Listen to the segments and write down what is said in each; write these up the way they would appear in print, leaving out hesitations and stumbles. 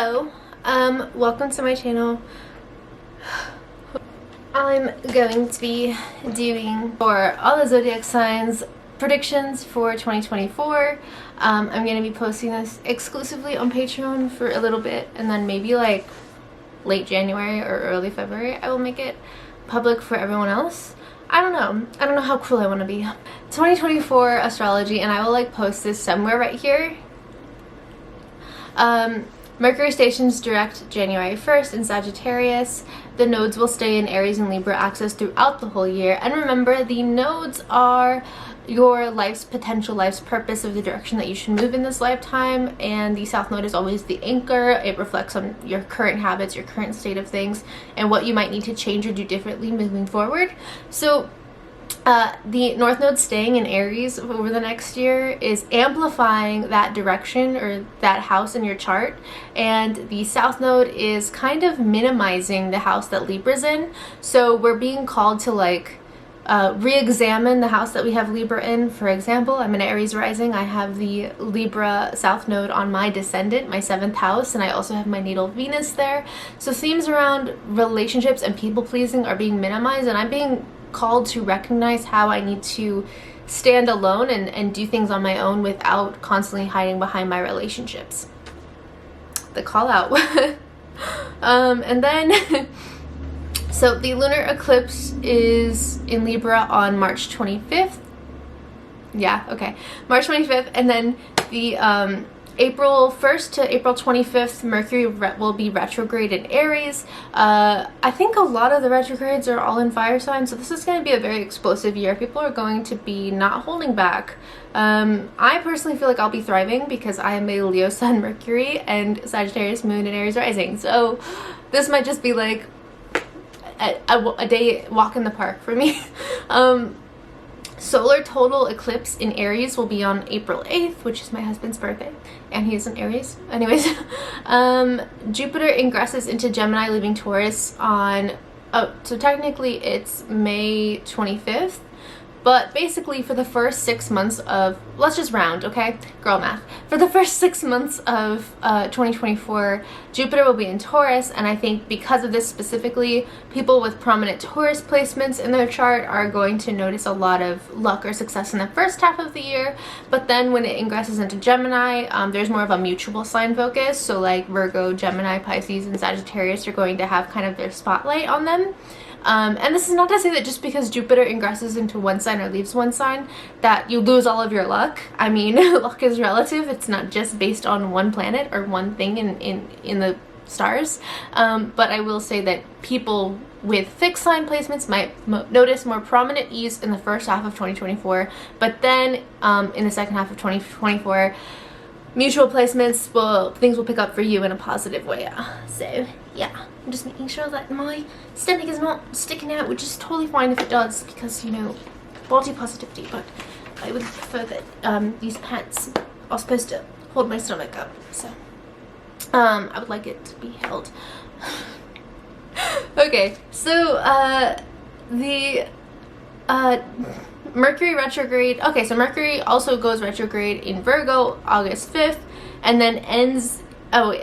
Hello, welcome to my channel. I'm going to be doing for all the zodiac signs predictions for 2024. I'm going to be posting this exclusively on Patreon for a little bit, and then maybe like late January or early February I will make it public for everyone else. I don't know how cool I want to be. 2024 astrology, and I will like post this somewhere right here. Mercury stations direct January 1st in Sagittarius. The nodes will stay in Aries and Libra axis throughout the whole year. And remember, the nodes are your life's potential, life's purpose of the direction that you should move in this lifetime. And the South Node is always the anchor. It reflects on your current habits, your current state of things, and what you might need to change or do differently moving forward. So the North Node staying in Aries over the next year is amplifying that direction or that house in your chart, and the South Node is kind of minimizing the house that Libra's in. So we're being called to like re-examine the house that we have Libra in. For example, I'm an Aries rising. I have the Libra South Node on my descendant, my 7th house, and I also have my natal Venus there. So themes around relationships and people pleasing are being minimized, and I'm being called to recognize how I need to stand alone and do things on my own without constantly hiding behind my relationships. The call out. And then so the lunar eclipse is in Libra on March 25th. Yeah, okay. March 25th, and then the April 1st to April 25th, Mercury will be retrograde in Aries. I think a lot of the retrogrades are all in fire signs, so this is going to be a very explosive year. People are going to be not holding back. I personally feel like I'll be thriving because I am a Leo Sun Mercury and Sagittarius Moon and Aries rising. So this might just be like a day walk in the park for me. Solar total eclipse in Aries will be on April 8th, which is my husband's birthday, and he is an Aries. Anyways, Jupiter ingresses into Gemini, leaving Taurus on, so technically it's May 25th, but basically for the first 6 months of, let's just round, okay? Girl math. For the first 6 months of 2024, Jupiter will be in Taurus, and I think because of this specifically, people with prominent Taurus placements in their chart are going to notice a lot of luck or success in the first half of the year. But then when it ingresses into Gemini, there's more of a mutual sign focus. So like Virgo, Gemini, Pisces, and Sagittarius are going to have kind of their spotlight on them. And this is not to say that just because Jupiter ingresses into one sign or leaves one sign that you lose all of your luck. I mean, luck is relative. It's not just based on one planet or one thing in the stars. But I will say that people with fixed sign placements might notice more prominent ease in the first half of 2024. But then in the second half of 2024, mutual placements things will pick up for you in a positive way. So yeah, I'm just making sure that my stomach is not sticking out, which is totally fine if it does, because, you know, body positivity. But I would prefer that these pants are supposed to hold my stomach up, so I would like it to be held. Okay, so the Mercury retrograde. Okay, so Mercury also goes retrograde in Virgo August 5th, and then ends. Oh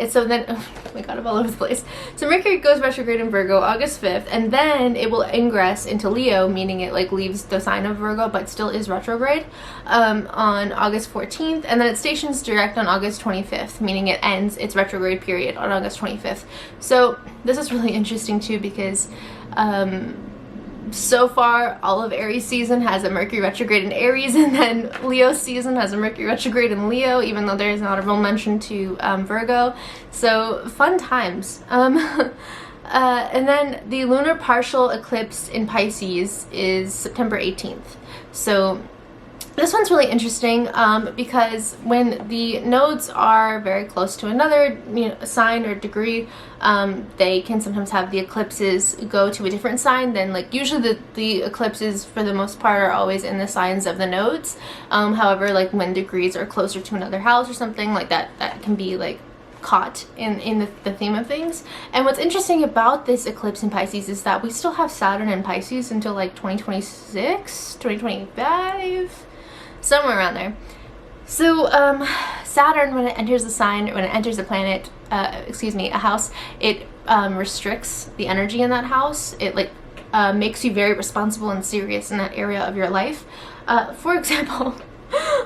my god, I'm all over the place. So Mercury goes retrograde in Virgo August 5th, and then it will ingress into Leo, meaning it like leaves the sign of Virgo but still is retrograde on August 14th, and then it stations direct on August 25th, meaning it ends its retrograde period on August 25th. So this is really interesting too, because so far all of Aries season has a Mercury retrograde in Aries, and then Leo season has a Mercury retrograde in Leo, even though there is not a real mention to Virgo. So fun times. And then the lunar partial eclipse in Pisces is September 18th. So this one's really interesting because when the nodes are very close to another sign or degree, they can sometimes have the eclipses go to a different sign. Then like usually the eclipses for the most part are always in the signs of the nodes. However, like when degrees are closer to another house or something like that, that can be like caught in the theme of things. And what's interesting about this eclipse in Pisces is that we still have Saturn in Pisces until like 2026, 2025, somewhere around there. So Saturn, when it enters a sign, when it enters a planet, a house, it restricts the energy in that house. It like makes you very responsible and serious in that area of your life. For example,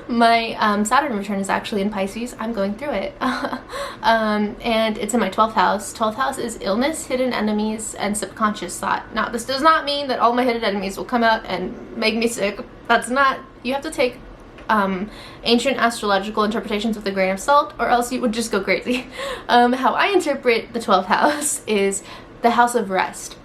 my Saturn return is actually in Pisces. I'm going through it. And it's in my 12th house. 12th house is illness, hidden enemies, and subconscious thought. Now, this does not mean that all my hidden enemies will come out and make me sick. That's not, you have to take ancient astrological interpretations with a grain of salt, or else you would just go crazy. How I interpret the 12th house is the house of rest.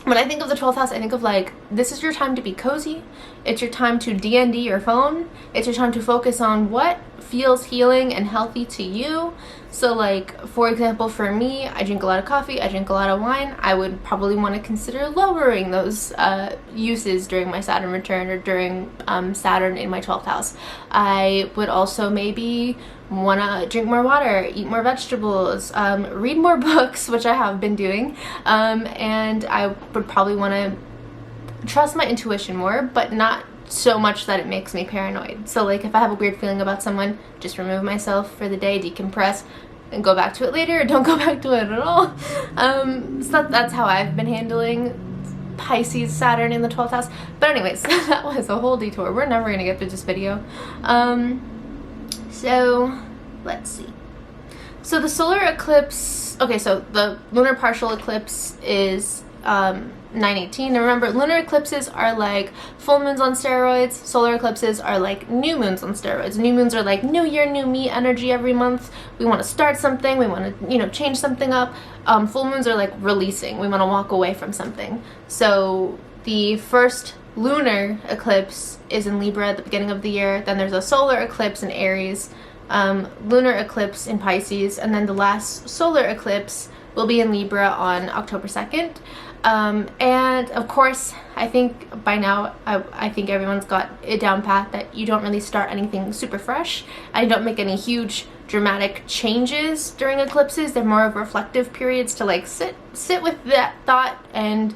When I think of the 12th house, I think of like, this is your time to be cozy. It's your time to D&D your phone. It's your time to focus on what feels healing and healthy to you. So like, for example, for me, I drink a lot of coffee, I drink a lot of wine. I would probably want to consider lowering those uses during my Saturn return, or during Saturn in my 12th house. I would also maybe want to drink more water, eat more vegetables, read more books, which I have been doing, and I would probably want to trust my intuition more, but not so much that it makes me paranoid. So like, if I have a weird feeling about someone, just remove myself for the day, decompress, and go back to it later, or don't go back to it at all. So that's how I've been handling Pisces Saturn in the 12th house. But anyways, that was a whole detour. We're never gonna get through this video. So let's see. So the solar eclipse, okay, so the lunar partial eclipse is 9/18. And remember, lunar eclipses are like full moons on steroids. Solar eclipses are like new moons on steroids. New moons are like new year, new me energy every month. We want to start something. We want to, you know, change something up. Full moons are like releasing. We want to walk away from something. So the first lunar eclipse is in Libra at the beginning of the year. Then there's a solar eclipse in Aries, lunar eclipse in Pisces, and then the last solar eclipse will be in Libra on October 2nd. And of course, I think by now, I think everyone's got it down pat that you don't really start anything super fresh. I don't make any huge dramatic changes during eclipses. They're more of reflective periods to like sit with that thought and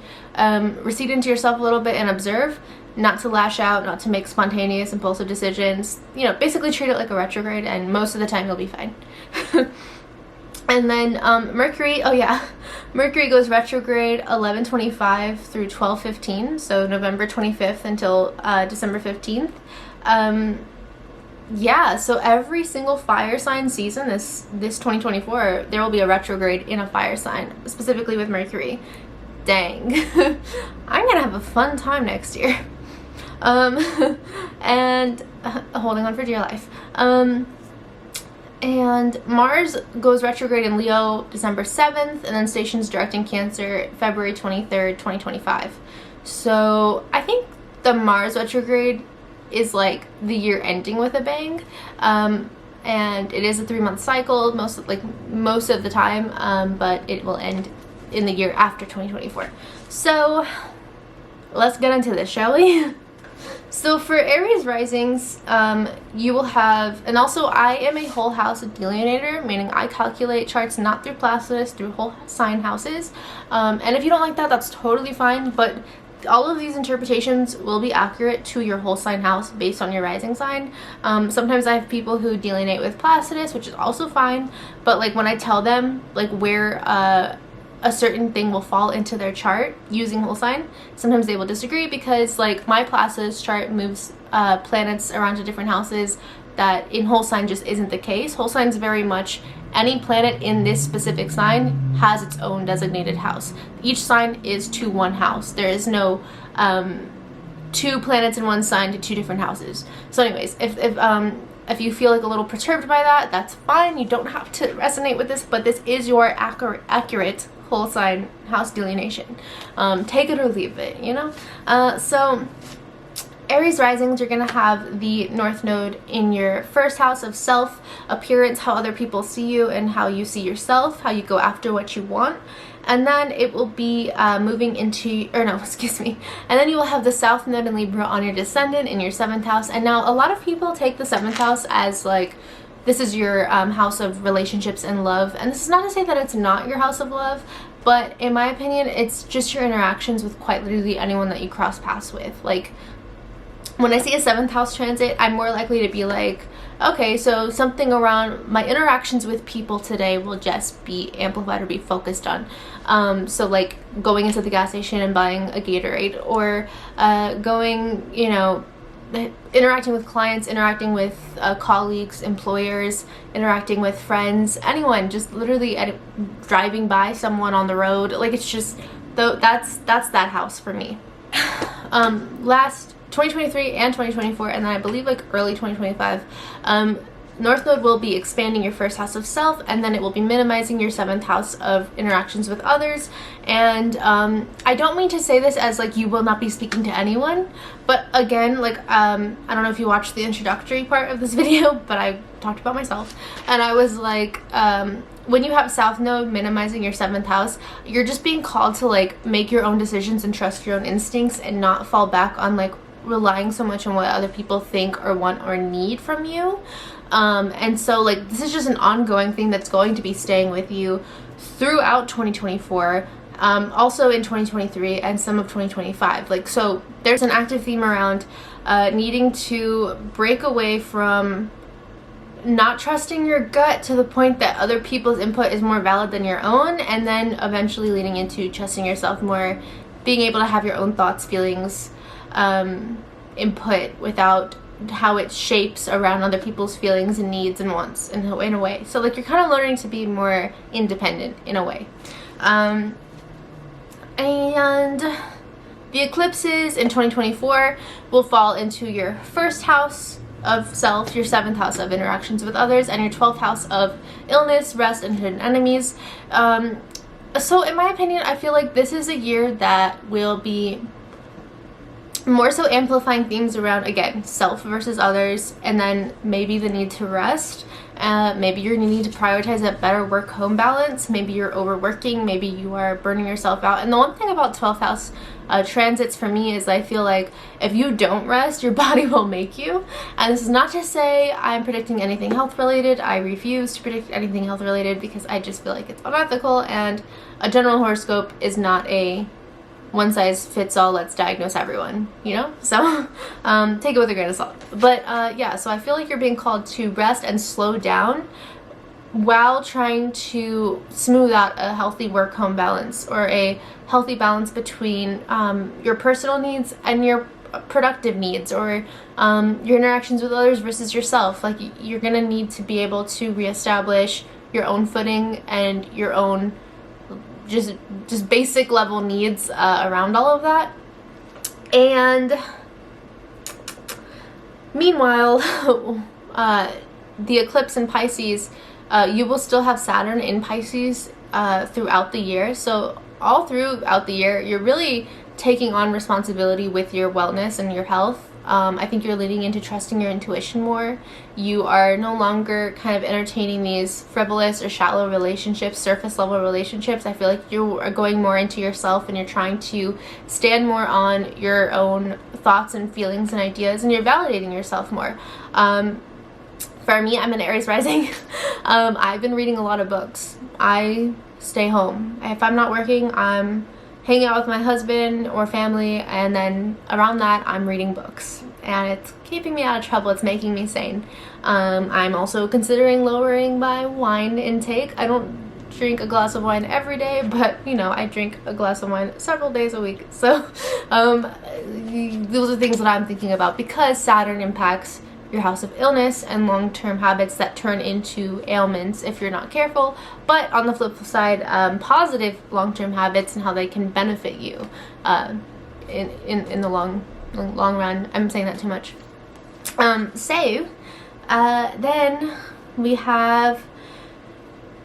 recede into yourself a little bit and observe, not to lash out, not to make spontaneous, impulsive decisions. You know, basically treat it like a retrograde, and most of the time you'll be fine. And then Mercury, oh yeah, Mercury goes retrograde 11/25 through 12/15, so November 25th until December 15th. Yeah, so every single fire sign season this 2024, there will be a retrograde in a fire sign, specifically with Mercury. Dang. I'm gonna have a fun time next year. And holding on for dear life. And Mars goes retrograde in Leo December 7th, and then stations direct in Cancer February 23rd, 2025. So I think the Mars retrograde is like the year ending with a bang. And it is a 3-month cycle most of the time, but it will end in the year after 2024. So let's get into this, shall we? So for Aries risings, you will have, and also I am a whole house delineator, meaning I calculate charts not through Placidus, through whole sign houses. And if you don't like that, that's totally fine, but all of these interpretations will be accurate to your whole sign house based on your rising sign. Sometimes I have people who delineate with Placidus, which is also fine, but like when I tell them like where a certain thing will fall into their chart using whole sign, sometimes they will disagree, because like my Placidus chart moves planets around to different houses that in whole sign just isn't the case. Whole sign is very much any planet in this specific sign has its own designated house. Each sign is to one house. There is no 2 planets in one sign to 2 different houses. So anyways, if you feel like a little perturbed by that, that's fine. You don't have to resonate with this, but this is your accurate whole sign house delineation. Take it or leave it, you know? So Aries risings, you're going to have the North Node in your first house of self, appearance, how other people see you and how you see yourself, how you go after what you want. And then it will be moving into, or no, excuse me. And then you will have the South Node in Libra on your descendant in your 7th house. And now a lot of people take the 7th house as like, this is your house of relationships and love. And this is not to say that it's not your house of love, but in my opinion, it's just your interactions with quite literally anyone that you cross paths with. Like, when I see a 7th house transit, I'm more likely to be like, okay, so something around my interactions with people today will just be amplified or be focused on. So like going into the gas station and buying a Gatorade, or going, you know, interacting with clients, interacting with colleagues, employers, interacting with friends, anyone, just literally driving by someone on the road. Like, it's just, that's that house for me. Last 2023 and 2024, and then I believe like early 2025, North Node will be expanding your first house of self, and then it will be minimizing your 7th house of interactions with others. And I don't mean to say this as like you will not be speaking to anyone, but again, like I don't know if you watched the introductory part of this video, but I talked about myself, and I was like, when you have South Node minimizing your 7th house, you're just being called to like make your own decisions and trust your own instincts, and not fall back on like relying so much on what other people think or want or need from you. And so like this is just an ongoing thing that's going to be staying with you throughout 2024, also in 2023 and some of 2025. Like, so there's an active theme around needing to break away from not trusting your gut to the point that other people's input is more valid than your own, and then eventually leading into trusting yourself more, being able to have your own thoughts, feelings, input without how it shapes around other people's feelings and needs and wants in a way. So like you're kind of learning to be more independent in a way. And the eclipses in 2024 will fall into your 1st house of self, your 7th house of interactions with others, and your 12th house of illness, rest, and hidden enemies. So in my opinion, I feel like this is a year that will be more so amplifying themes around, again, self versus others, and then maybe the need to rest. Maybe you're needing to prioritize a better work-home balance. Maybe you're overworking. Maybe you are burning yourself out. And the one thing about 12th house transits for me is I feel like if you don't rest, your body will make you. And this is not to say I'm predicting anything health-related. I refuse to predict anything health-related because I just feel like it's unethical, and a general horoscope is not a one-size-fits-all, let's diagnose everyone, you know? So take it with a grain of salt. But yeah, so I feel like you're being called to rest and slow down while trying to smooth out a healthy work-home balance, or a healthy balance between your personal needs and your productive needs, or your interactions with others versus yourself. Like, you're gonna need to be able to reestablish your own footing and your own just basic level needs around all of that. And meanwhile, the eclipse in Pisces, you will still have Saturn in Pisces throughout the year. So all throughout the year, you're really taking on responsibility with your wellness and your health. I think you're leaning into trusting your intuition more. You are no longer kind of entertaining these frivolous or shallow relationships, surface level relationships. I feel like you are going more into yourself, and you're trying to stand more on your own thoughts and feelings and ideas, and you're validating yourself more. For me, I'm an Aries rising. I've been reading a lot of books. I stay home. If I'm not working, I'm hanging out with my husband or family, and then around that I'm reading books, and it's keeping me out of trouble. It's making me sane. I'm also considering lowering my wine intake. I don't drink a glass of wine every day, but you know, I drink a glass of wine several days a week. So those are things that I'm thinking about, because Saturn impacts your house of illness and long-term habits that turn into ailments if you're not careful. But on the flip side, positive long-term habits and how they can benefit you in the long run. I'm saying that too much. Then we have,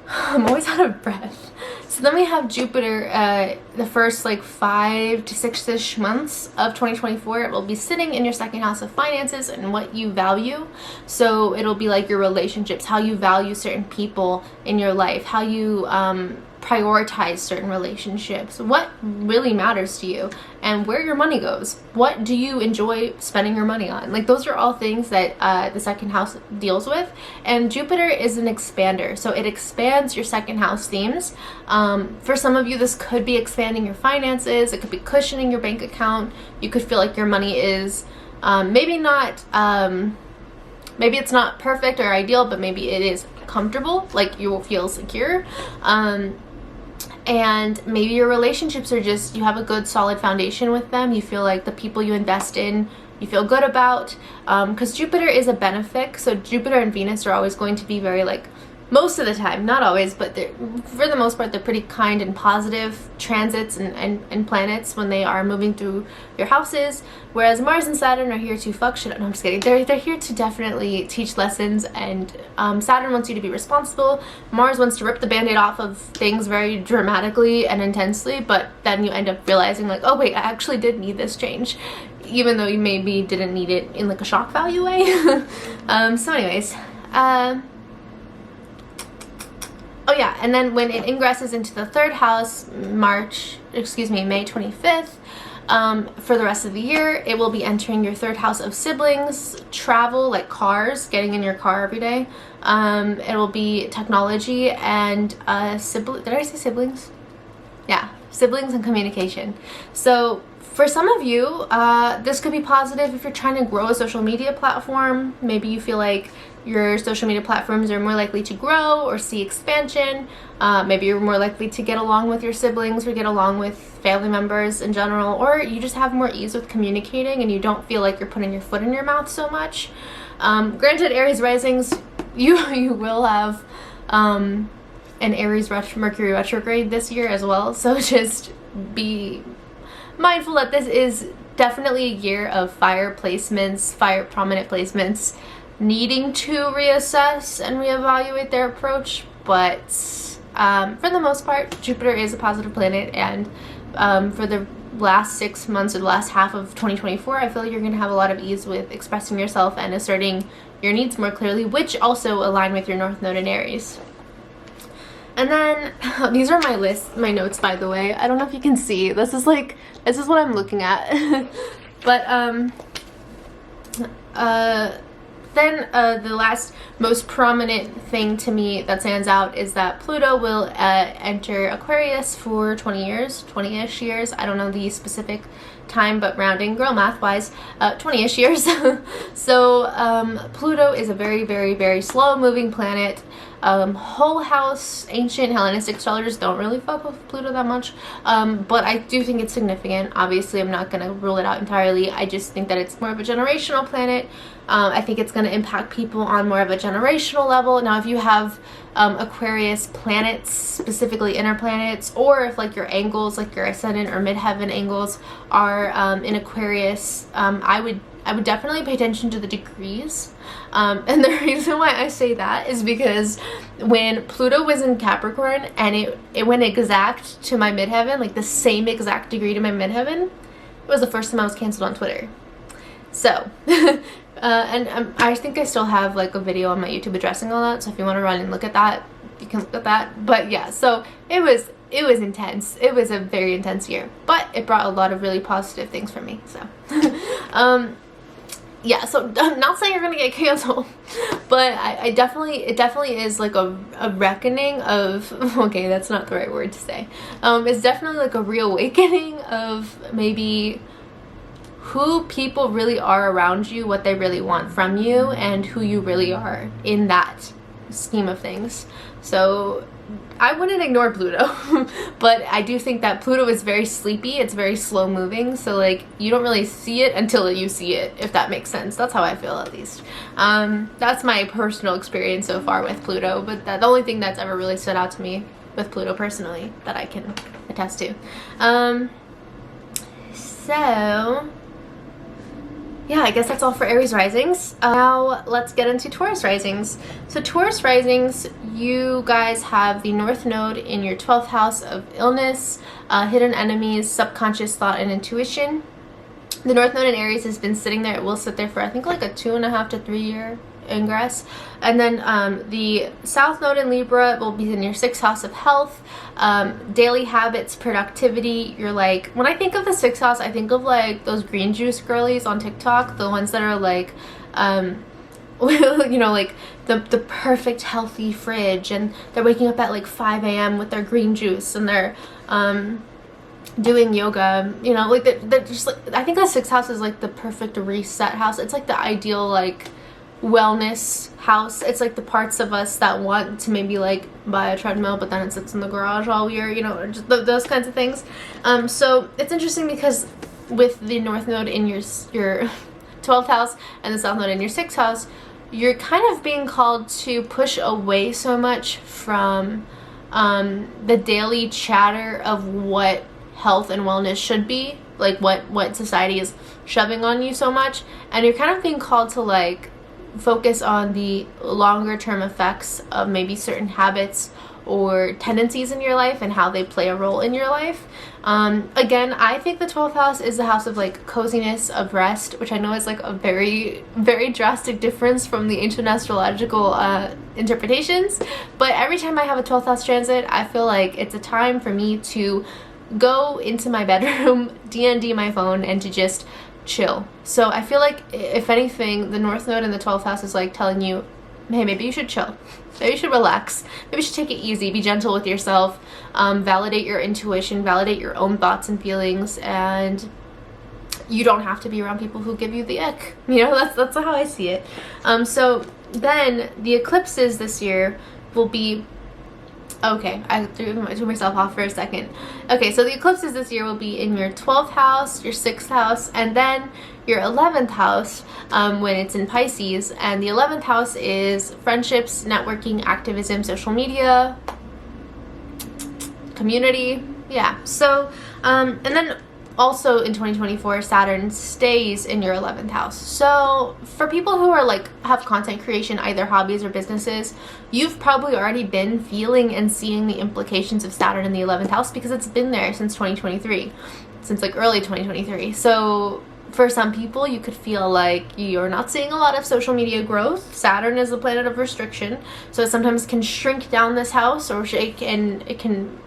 I'm always out of breath. So then we have Jupiter, the first like 5 to 6-ish months of 2024. It will be sitting in your 2nd house of finances and what you value. So it'll be like your relationships, how you value certain people in your life, how you prioritize certain relationships, what really matters to you, and where your money goes. What do you enjoy spending your money on? Like, those are all things that the 2nd house deals with. And Jupiter is an expander, so it expands your 2nd house themes. For some of you, this could be expanding your finances. It could be cushioning your bank account. You could feel like your money is maybe not maybe it's not perfect or ideal, but maybe it is comfortable, like you will feel secure. And maybe your relationships are just, you have a good solid foundation with them. You feel like the people you invest in, you feel good about, because Jupiter is a benefic. So Jupiter and Venus are always going to be very, like, most of the time, not always, but for the most part, they're pretty kind and positive transits and planets when they are moving through your houses. Whereas Mars and Saturn are here to fuck shit up. No, I'm just kidding. They're here to definitely teach lessons, and Saturn wants you to be responsible. Mars wants to rip the band-aid off of things very dramatically and intensely, but then you end up realizing, like, oh wait, I actually did need this change, even though you maybe didn't need it in like a shock value way. So anyways, oh yeah, and then when it ingresses into the 3rd house, May 25th, for the rest of the year, it will be entering your 3rd house of siblings, travel, like cars, getting in your car every day. It will be technology and did I say siblings? Yeah, siblings and communication. So for some of you, this could be positive if you're trying to grow a social media platform. Maybe you feel like your social media platforms are more likely to grow or see expansion. Maybe you're more likely to get along with your siblings or get along with family members in general, or you just have more ease with communicating and you don't feel like you're putting your foot in your mouth so much. Granted, Aries risings, you will have an Aries Mercury retrograde this year as well, so just be mindful that this is definitely a year of fire placements, fire prominent placements, needing to reassess and reevaluate their approach. But for the most part, Jupiter is a positive planet, and for the last 6 months or the last half of 2024, I feel like you're going to have a lot of ease with expressing yourself and asserting your needs more clearly, which also align with your North Node in Aries. And then these are my notes, by the way. I don't know if you can see. This is what I'm looking at. But then the last most prominent thing to me that stands out is that Pluto will enter Aquarius for 20 years, 20-ish years. I don't know the specific time, but rounding, girl math wise, 20-ish years. So Pluto is a very, very, very slow moving planet. Whole house ancient Hellenistic astrologers don't really fuck with Pluto that much, but I do think it's significant. Obviously, I'm not going to rule it out entirely. I just think that it's more of a generational planet. I think it's going to impact people on more of a generational level. Now, if you have Aquarius planets, specifically inner planets, or if like your angles, like your ascendant or midheaven angles are in Aquarius, I would definitely pay attention to the degrees. And the reason why I say that is because when Pluto was in Capricorn and it went exact to my midheaven, like the same exact degree to my midheaven, it was the first time I was canceled on Twitter. So, and I think I still have like a video on my YouTube addressing all that, so if you want to run and look at that, you can look at that. But yeah, so it was intense. It was a very intense year, but it brought a lot of really positive things for me. So, yeah, so I'm not saying you're gonna get canceled, but it definitely is like a reckoning of, okay, that's not the right word to say. It's definitely like a reawakening of maybe who people really are around you, what they really want from you, and who you really are in that scheme of things. So I wouldn't ignore Pluto, but I do think that Pluto is very sleepy. It's very slow moving, so like you don't really see it until you see it, if that makes sense. That's how I feel, at least. That's my personal experience so far with Pluto, but the only thing that's ever really stood out to me with Pluto personally that I can attest to. So yeah, I guess that's all for Aries risings. Now let's get into Taurus risings. So Taurus risings, you guys have the North Node in your 12th house of illness, hidden enemies, subconscious thought, and intuition. The North Node in Aries has been sitting there. It will sit there for, I think, like a 2.5 to 3 year ingress. And then the South Node in Libra will be in your 6th house of health, daily habits, productivity. You're like, when I think of the 6th house, I think of like those green juice girlies on TikTok, the ones that are like, you know, like the perfect healthy fridge, and they're waking up at like 5 a.m. with their green juice, and they're doing yoga, you know, like they're just like, I think the 6th house is like the perfect reset house. It's like the ideal like wellness house. It's like the parts of us that want to maybe like buy a treadmill, but then it sits in the garage all year, you know, just those kinds of things. So it's interesting because with the North Node in your 12th house and the South Node in your 6th house, you're kind of being called to push away so much from the daily chatter of what health and wellness should be, like what society is shoving on you so much, and you're kind of being called to like focus on the longer term effects of maybe certain habits or tendencies in your life and how they play a role in your life. Again, I think the 12th house is the house of like coziness, of rest, which I know is like a very, very drastic difference from the ancient astrological interpretations. But every time I have a 12th house transit, I feel like it's a time for me to go into my bedroom, D&D my phone, and to just chill. So I feel like, if anything, the North Node in the 12th house is like telling you, hey, maybe you should chill. Maybe you should relax. Maybe you should take it easy. Be gentle with yourself. Validate your intuition. Validate your own thoughts and feelings. And you don't have to be around people who give you the ick. You know, that's how I see it. So then the eclipses this year will be... Okay, I threw myself off for a second. Okay, so the eclipses this year will be in your 12th house, your 6th house, and then your 11th house when it's in Pisces. And the 11th house is friendships, networking, activism, social media, community. Yeah, so, and then also in 2024, Saturn stays in your 11th house. So for people who are like have content creation, either hobbies or businesses, you've probably already been feeling and seeing the implications of Saturn in the 11th house because it's been there since 2023, since like early 2023. So for some people, you could feel like you're not seeing a lot of social media growth. Saturn is the planet of restriction, so it sometimes can shrink down this house, or it can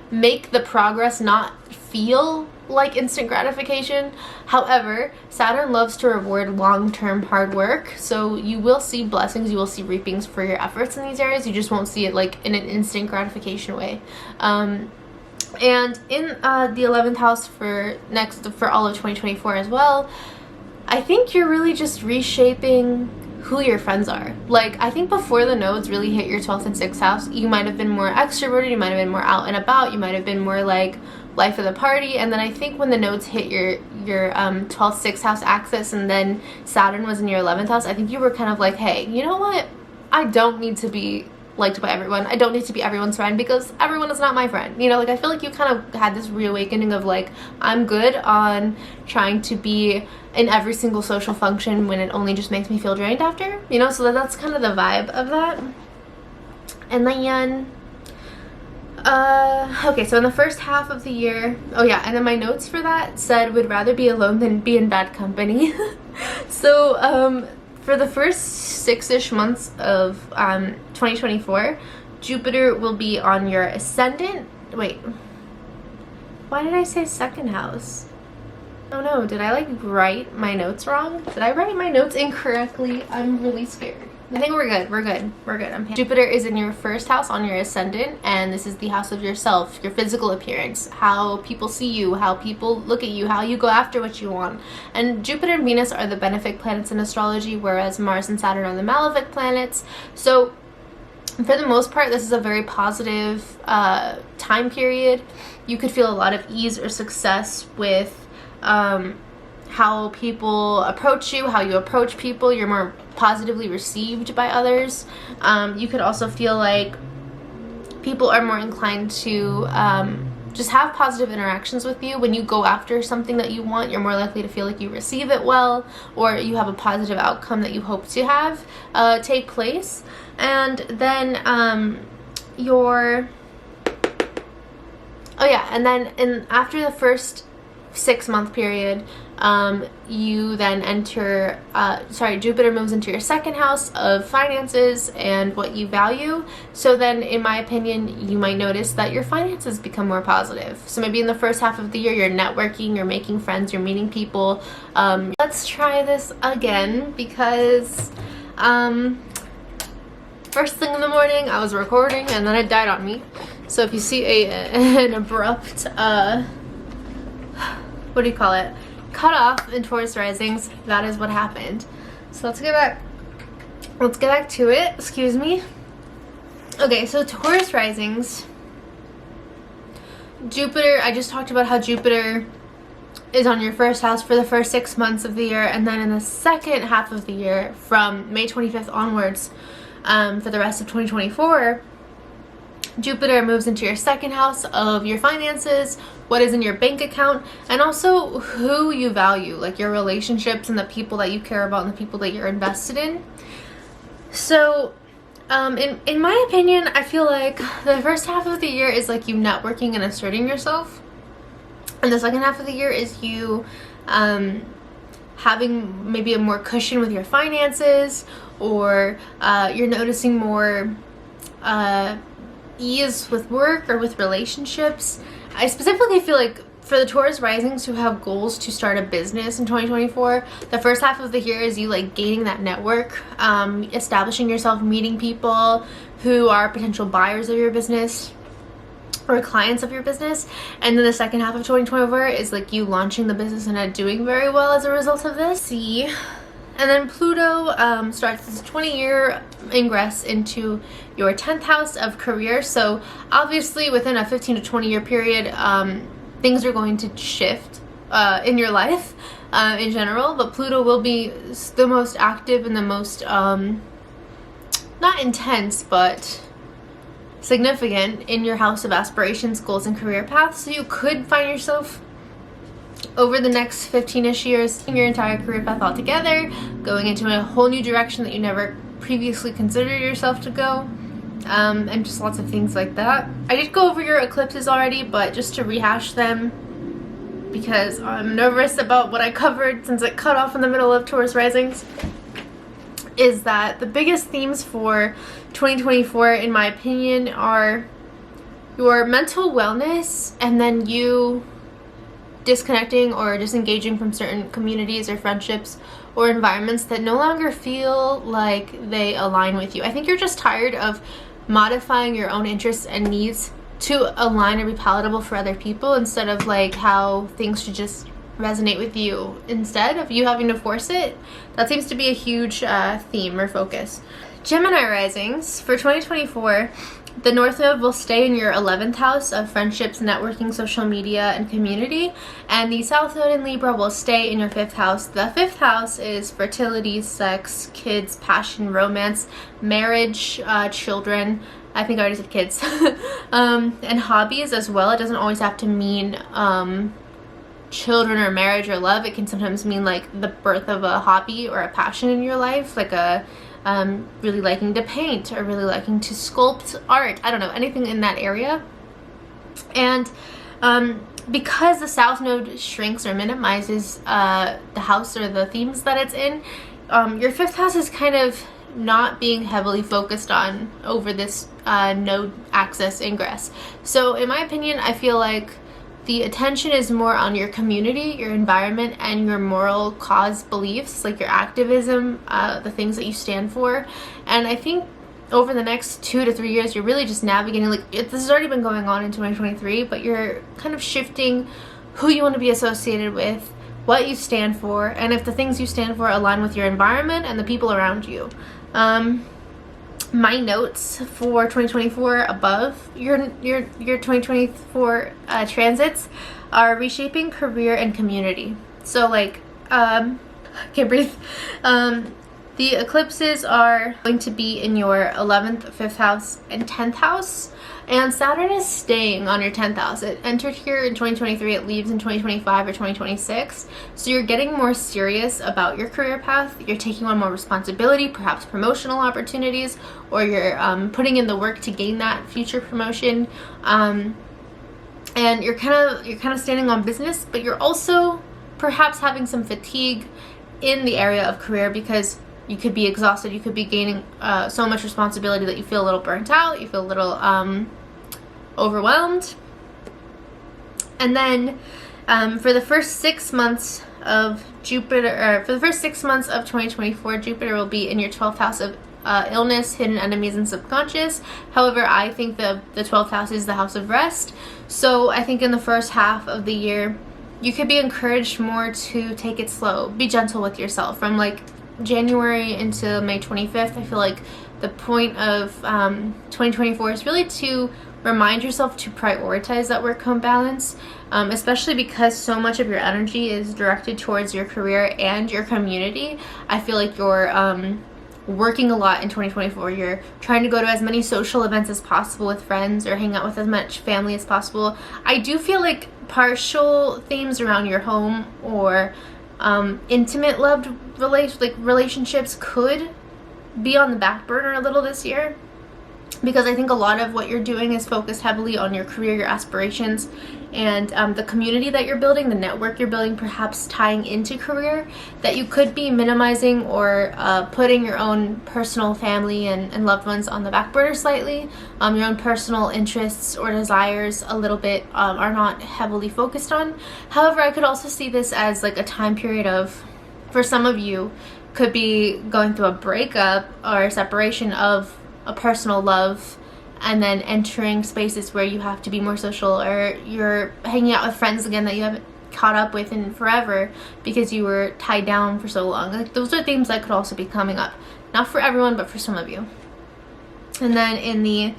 make the progress not feel like instant gratification. However, Saturn loves to reward long-term hard work, so you will see blessings, you will see reapings for your efforts in these areas. You just won't see it like in an instant gratification way. And in the 11th house for all of 2024 as well, I think you're really just reshaping who your friends are. Like, I think before the nodes really hit your 12th and 6th house, you might have been more extroverted, you might have been more out and about, you might have been more like life of the party. And then I think when the nodes hit your 12th, 6th house axis, and then Saturn was in your 11th house, I think you were kind of like, hey, you know what? I don't need to be liked by everyone. I don't need to be everyone's friend because everyone is not my friend. You know, like I feel like you kind of had this reawakening of like, I'm good on trying to be in every single social function when it only just makes me feel drained after, you know. So that's kind of the vibe of that. And then okay, so in the first half of the year, oh yeah, and then my notes for that said would rather be alone than be in bad company. So for the first 6-ish months of 2024, Jupiter will be on your ascendant. Wait, why did I say second house? Oh no, did I like write my notes wrong? Did I write my notes incorrectly? I'm really scared. I think we're good. Jupiter is in your first house on your ascendant, and this is the house of yourself, your physical appearance, how people see you, how people look at you, how you go after what you want. And Jupiter and Venus are the benefic planets in astrology, whereas Mars and Saturn are the malefic planets. So for the most part, this is a very positive time period. You could feel a lot of ease or success with how people approach you, how you approach people. You're more positively received by others. You could also feel like people are more inclined to just have positive interactions with you. When you go after something that you want, you're more likely to feel like you receive it well, or you have a positive outcome that you hope to have take place. And then after the first 6-month period, you then enter, Jupiter moves into your second house of finances and what you value. So then, in my opinion, you might notice that your finances become more positive. So maybe in the first half of the year, you're networking, you're making friends, you're meeting people. Let's try this again because, first thing in the morning, I was recording and then it died on me. So if you see an abrupt, what do you call it? Cut off in Taurus risings, that is what happened. So let's get back to it. Excuse me. Okay, so Taurus risings. Jupiter, I just talked about how Jupiter is on your first house for the first 6 months of the year, and then in the second half of the year, from May 25th onwards, for the rest of 2024, Jupiter moves into your second house of your finances, what is in your bank account, and also who you value, like your relationships and the people that you care about and the people that you're invested in. So in my opinion, I feel like the first half of the year is like you networking and asserting yourself, and the second half of the year is you having maybe a more cushion with your finances, or you're noticing more ease with work or with relationships. I specifically feel like for the Taurus risings who have goals to start a business in 2024, the first half of the year is you like gaining that network, establishing yourself, meeting people who are potential buyers of your business or clients of your business. And then the second half of 2024 is like you launching the business and doing very well as a result of this. See? And then Pluto starts this 20-year ingress into your 10th house of career. So obviously within a 15 to 20 year period, things are going to shift in your life in general, but Pluto will be the most active and the most, not intense, but significant in your house of aspirations, goals, and career paths. So you could find yourself over the next 15-ish years in your entire career path altogether, going into a whole new direction that you never previously considered yourself to go. And just lots of things like that. I did go over your eclipses already, but just to rehash them because I'm nervous about what I covered since it cut off in the middle of Taurus risings, is that the biggest themes for 2024 in my opinion are your mental wellness, and then you disconnecting or disengaging from certain communities or friendships or environments that no longer feel like they align with you. I think you're just tired of modifying your own interests and needs to align or be palatable for other people, instead of like how things should just resonate with you instead of you having to force it. That seems to be a huge theme or focus. Gemini risings for 2024, the North Node will stay in your 11th house of friendships, networking, social media, and community, and the South Node in Libra will stay in your 5th house. The 5th house is fertility, sex, kids, passion, romance, marriage, children. I think I already said kids. And hobbies as well. It doesn't always have to mean children or marriage or love. It can sometimes mean like the birth of a hobby or a passion in your life, like a really liking to paint or really liking to sculpt art. I don't know, anything in that area. And because the South Node shrinks or minimizes the house or the themes that it's in, your 5th house is kind of not being heavily focused on over this node axis ingress. So in my opinion, I feel like the attention is more on your community, your environment, and your moral cause beliefs, like your activism, the things that you stand for. And I think over the next 2 to 3 years, you're really just navigating, like this has already been going on in 2023, but you're kind of shifting who you want to be associated with, what you stand for, and if the things you stand for align with your environment and the people around you. My notes for 2024 above your 2024 transits are reshaping career and community. So like, can't breathe. The eclipses are going to be in your 11th, 5th house, and 10th house. And Saturn is staying on your 10th house. It entered here in 2023, it leaves in 2025 or 2026. So you're getting more serious about your career path. You're taking on more responsibility, perhaps promotional opportunities, or you're putting in the work to gain that future promotion. And you're kind of standing on business, but you're also perhaps having some fatigue in the area of career, because you could be exhausted, you could be gaining so much responsibility that you feel a little burnt out, you feel a little overwhelmed. And then for the first 6 months of for the first 6 months of 2024, Jupiter will be in your 12th house of illness, hidden enemies, and subconscious. However, I think the 12th house is the house of rest. So I think in the first half of the year, you could be encouraged more to take it slow, be gentle with yourself, from like January into May 25th, I feel like the point of 2024 is really to remind yourself to prioritize that work-home balance, especially because so much of your energy is directed towards your career and your community. I feel like you're working a lot in 2024. You're trying to go to as many social events as possible with friends or hang out with as much family as possible. I do feel like partial themes around your home or intimate loved relationships could be on the back burner a little this year, because I think a lot of what you're doing is focused heavily on your career, your aspirations, and the community that you're building, the network you're building, perhaps tying into career, that you could be minimizing or putting your own personal family and loved ones on the back burner slightly. Your own personal interests or desires a little bit are not heavily focused on. However, I could also see this as like a time period of, for some of you, could be going through a breakup or separation of a personal love, and then entering spaces where you have to be more social, or you're hanging out with friends again that you haven't caught up with in forever because you were tied down for so long. Like, those are themes that could also be coming up. Not for everyone, but for some of you. And then in the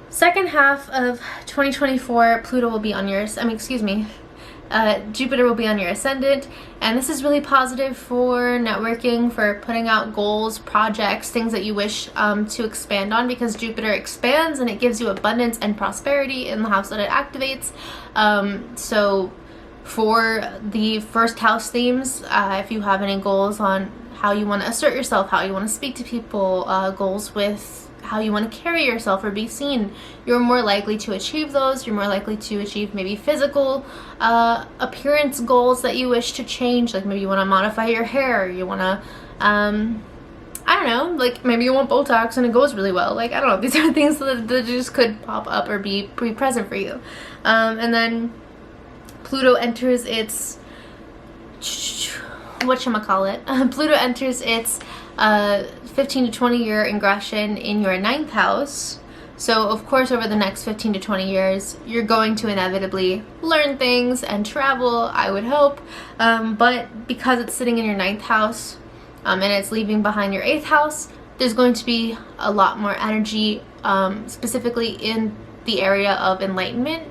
second half of 2024, Pluto will be on your, Jupiter will be on your ascendant, and this is really positive for networking, for putting out goals, projects, things that you wish to expand on, because Jupiter expands and it gives you abundance and prosperity in the house that it activates. So for the first house themes, if you have any goals on how you want to assert yourself, how you want to speak to people, goals with how you want to carry yourself or be seen, you're more likely to achieve those. You're more likely to achieve maybe physical appearance goals that you wish to change, like maybe you want to modify your hair, you want to I don't know, like maybe you want Botox and it goes really well, like I don't know, these are things that just could pop up or be present for you. And then Pluto enters its Pluto enters its 15 to 20 year ingression in your 9th house. So of course over the next 15 to 20 years you're going to inevitably learn things and travel, I would hope, but because it's sitting in your 9th house and it's leaving behind your 8th house, there's going to be a lot more energy specifically in the area of enlightenment.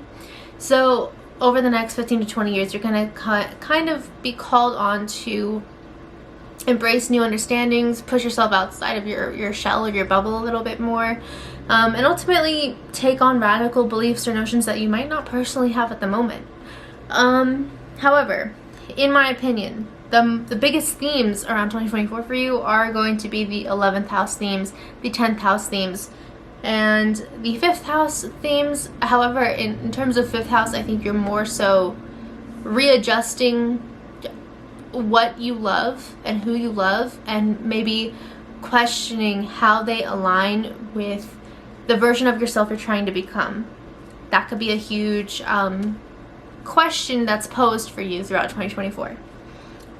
So over the next 15 to 20 years you're going to kind of be called on to embrace new understandings, push yourself outside of your shell or your bubble a little bit more, and ultimately take on radical beliefs or notions that you might not personally have at the moment. However, in my opinion, the biggest themes around 2024 for you are going to be the 11th house themes, the 10th house themes, and the 5th house themes. However, in terms of 5th house, I think you're more so readjusting what you love and who you love, and maybe questioning how they align with the version of yourself you're trying to become. That could be a huge question that's posed for you throughout 2024.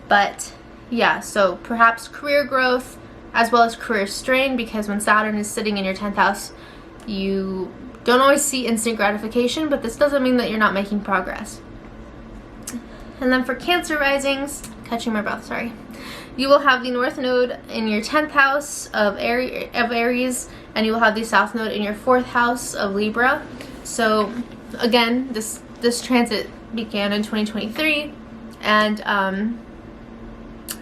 But yeah, so perhaps career growth as well as career strain, because when Saturn is sitting in your 10th house, you don't always see instant gratification, but this doesn't mean that you're not making progress. And then for Cancer risings, catching my breath, sorry. You will have the North Node in your 10th house of Aries, and you will have the South Node in your 4th house of Libra. So again, this transit began in 2023 and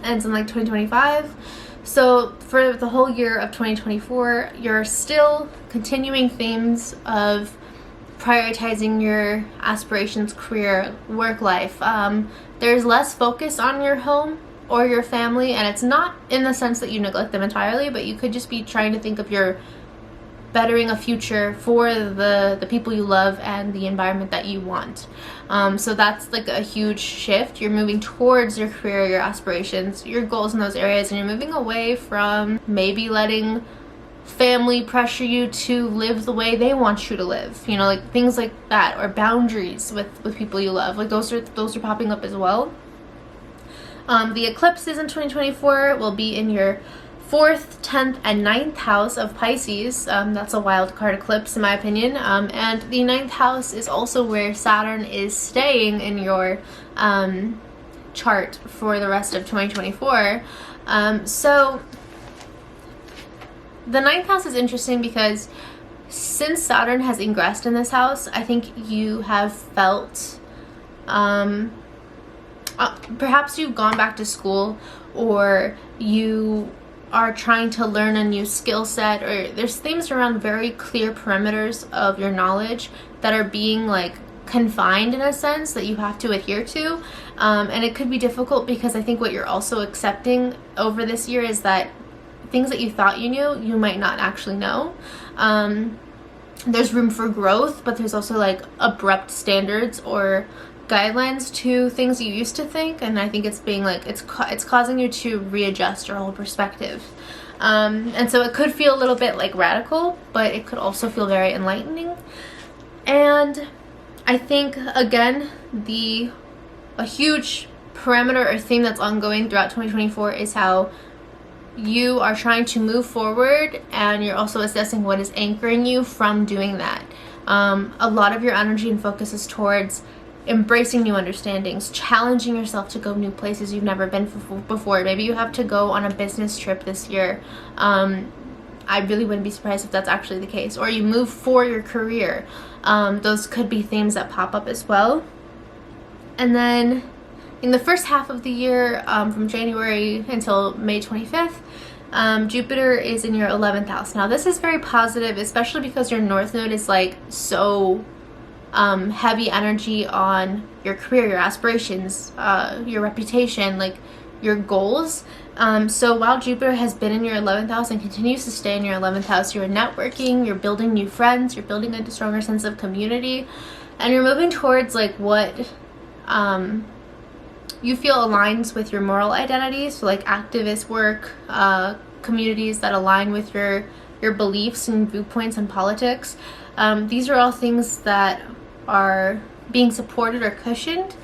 ends in like 2025. So for the whole year of 2024, you're still continuing themes of prioritizing your aspirations, career, work life. There's less focus on your home or your family, and it's not in the sense that you neglect them entirely, but you could just be trying to think of your bettering a future for the people you love and the environment that you want. So that's like a huge shift. You're moving towards your career, your aspirations, your goals in those areas, and you're moving away from maybe letting family pressure you to live the way they want you to live, you know, like things like that, or boundaries with people you love. Like those are popping up as well. The eclipses in 2024 will be in your 4th, 10th, and 9th house of Pisces. That's a wild card eclipse in my opinion. And the 9th house is also where Saturn is staying in your chart for the rest of 2024. So the ninth house is interesting because since Saturn has ingressed in this house, I think you have felt, perhaps you've gone back to school, or you are trying to learn a new skill set, or there's things around very clear perimeters of your knowledge that are being like confined in a sense that you have to adhere to. And it could be difficult because I think what you're also accepting over this year is that things that you thought you knew, you might not actually know. There's room for growth, but there's also like abrupt standards or guidelines to things you used to think, and I think it's being like it's causing you to readjust your whole perspective. And so it could feel a little bit like radical, but it could also feel very enlightening. And I think again, a huge parameter or theme that's ongoing throughout 2024 is how you are trying to move forward, and you're also assessing what is anchoring you from doing that. A lot of your energy and focus is towards embracing new understandings, challenging yourself to go new places you've never been before. Maybe you have to go on a business trip this year. I really wouldn't be surprised if that's actually the case. Or you move for your career. Those could be themes that pop up as well. And then in the first half of the year, from January until May 25th, Jupiter is in your 11th house. Now this is very positive, especially because your North Node is like so heavy energy on your career, your aspirations, your reputation, like your goals. So while Jupiter has been in your 11th house and continues to stay in your 11th house, you're networking, you're building new friends, you're building a stronger sense of community, and you're moving towards like what you feel aligns with your moral identity. So like activist work, communities that align with your beliefs and viewpoints and politics. These are all things that are being supported or cushioned.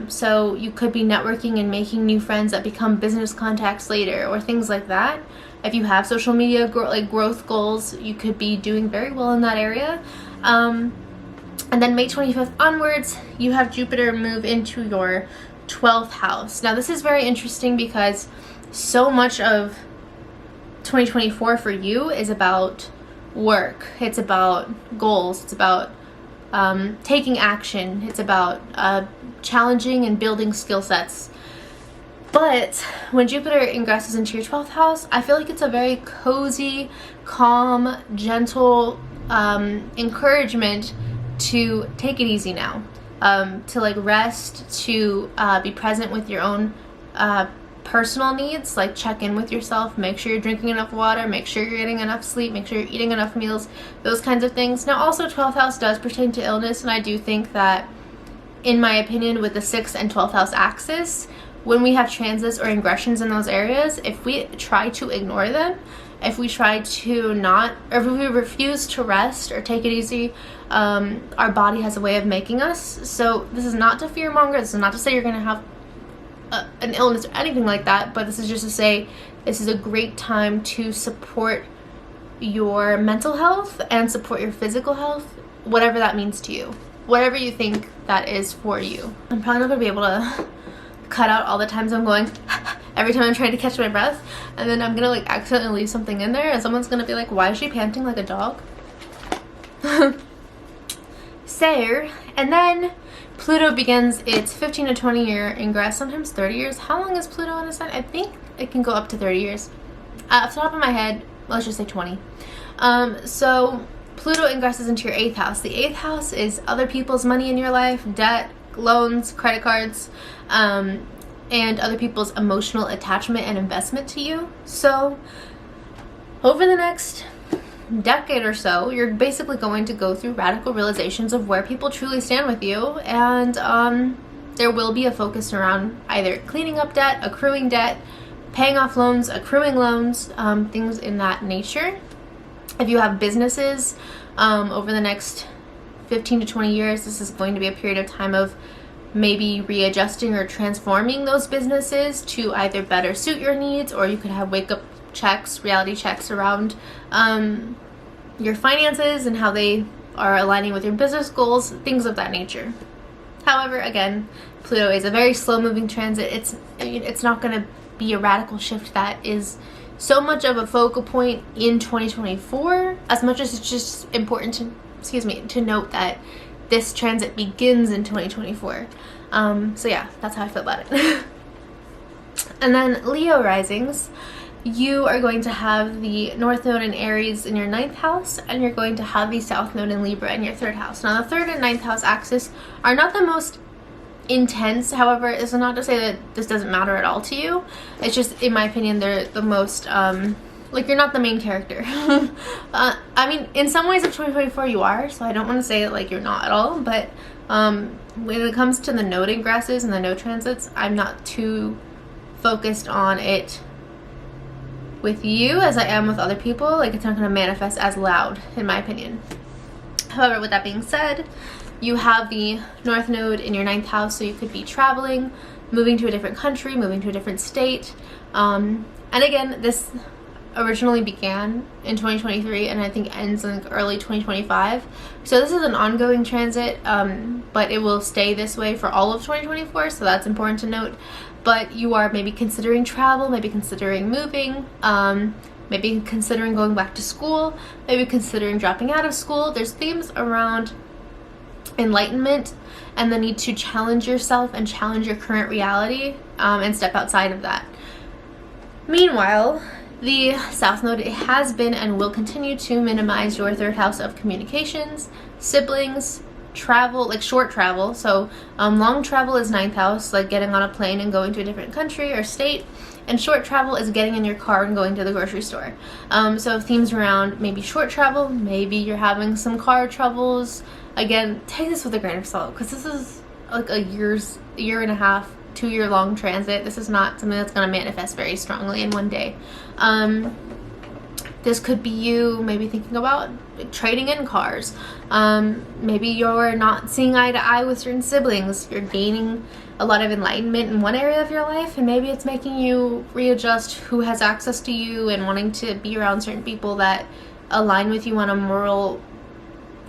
So you could be networking and making new friends that become business contacts later, or things like that. If you have social media growth goals, you could be doing very well in that area. And then May 25th onwards, you have Jupiter move into your 12th house. Now this is very interesting because so much of 2024 for you is about work. It's about goals. It's about taking action. It's about challenging and building skill sets. But when Jupiter ingresses into your 12th house, I feel like it's a very cozy, calm, gentle encouragement to take it easy now, to like rest, to be present with your own personal needs, like check in with yourself, make sure you're drinking enough water, make sure you're getting enough sleep, make sure you're eating enough meals, those kinds of things. Now also 12th house does pertain to illness, and I do think that, in my opinion, with the 6th and 12th house axis, when we have transits or ingressions in those areas, if we try to ignore them, if we try to not, or if we refuse to rest or take it easy, our body has a way of making us. So this is not to fearmonger, this is not to say you're going to have an illness or anything like that, but this is just to say this is a great time to support your mental health and support your physical health, whatever that means to you, whatever you think that is for you. I'm probably not going to be able to cut out all the times I'm going every time I'm trying to catch my breath, and then I'm gonna like accidentally leave something in there and someone's gonna be like, why is she panting like a dog? So, and then Pluto begins its 15 to 20 year ingress, sometimes 30 years. How long is Pluto on a sign? I think it can go up to 30 years. Off the top of my head, let's just say 20. So Pluto ingresses into your 8th house. The 8th house is other people's money in your life, debt, loans, credit cards, and other people's emotional attachment and investment to you. So over the next decade or so, you're basically going to go through radical realizations of where people truly stand with you, and there will be a focus around either cleaning up debt, accruing debt, paying off loans, accruing loans, things in that nature. If you have businesses over the next 15 to 20 years, this is going to be a period of time of maybe readjusting or transforming those businesses to either better suit your needs, or you could have wake-up checks, reality checks around your finances and how they are aligning with your business goals, things of that nature. However, again, Pluto is a very slow-moving transit. It's not going to be a radical shift that is so much of a focal point in 2024, as much as it's just important to note that this transit begins in 2024. So yeah, that's how I feel about it. And then Leo risings, you are going to have the North Node in Aries in your 9th house, and you're going to have the South Node in Libra in your 3rd house. Now, the 3rd and 9th house axis are not the most intense. However, it's not to say that this doesn't matter at all to you. It's just, in my opinion, they're the most, like, you're not the main character. I mean, in some ways of 2024 you are, so I don't want to say that, like, you're not at all, but when it comes to the node ingresses and the node transits, I'm not too focused on it with you as I am with other people. Like, it's not going to manifest as loud, in my opinion. However, with that being said, you have the North Node in your 9th house, so you could be traveling, moving to a different country, moving to a different state. And again, this originally began in 2023 and I think ends in early 2025. So this is an ongoing transit, but it will stay this way for all of 2024, so that's important to note. But you are maybe considering travel, maybe considering moving, maybe considering going back to school, maybe considering dropping out of school. There's themes around enlightenment and the need to challenge yourself and challenge your current reality, and step outside of that. Meanwhile, the South Node, it has been and will continue to minimize your 3rd house of communications, siblings, travel, like short travel. So long travel is 9th house, like getting on a plane and going to a different country or state, and short travel is getting in your car and going to the grocery store. So themes around maybe short travel, maybe you're having some car troubles. Again, take this with a grain of salt, because this is like a year and a half, 2-year long transit. This is not something that's going to manifest very strongly in one day. This could be you maybe thinking about trading in cars. Maybe you're not seeing eye to eye with certain siblings. You're gaining a lot of enlightenment in one area of your life, and maybe it's making you readjust who has access to you and wanting to be around certain people that align with you on a moral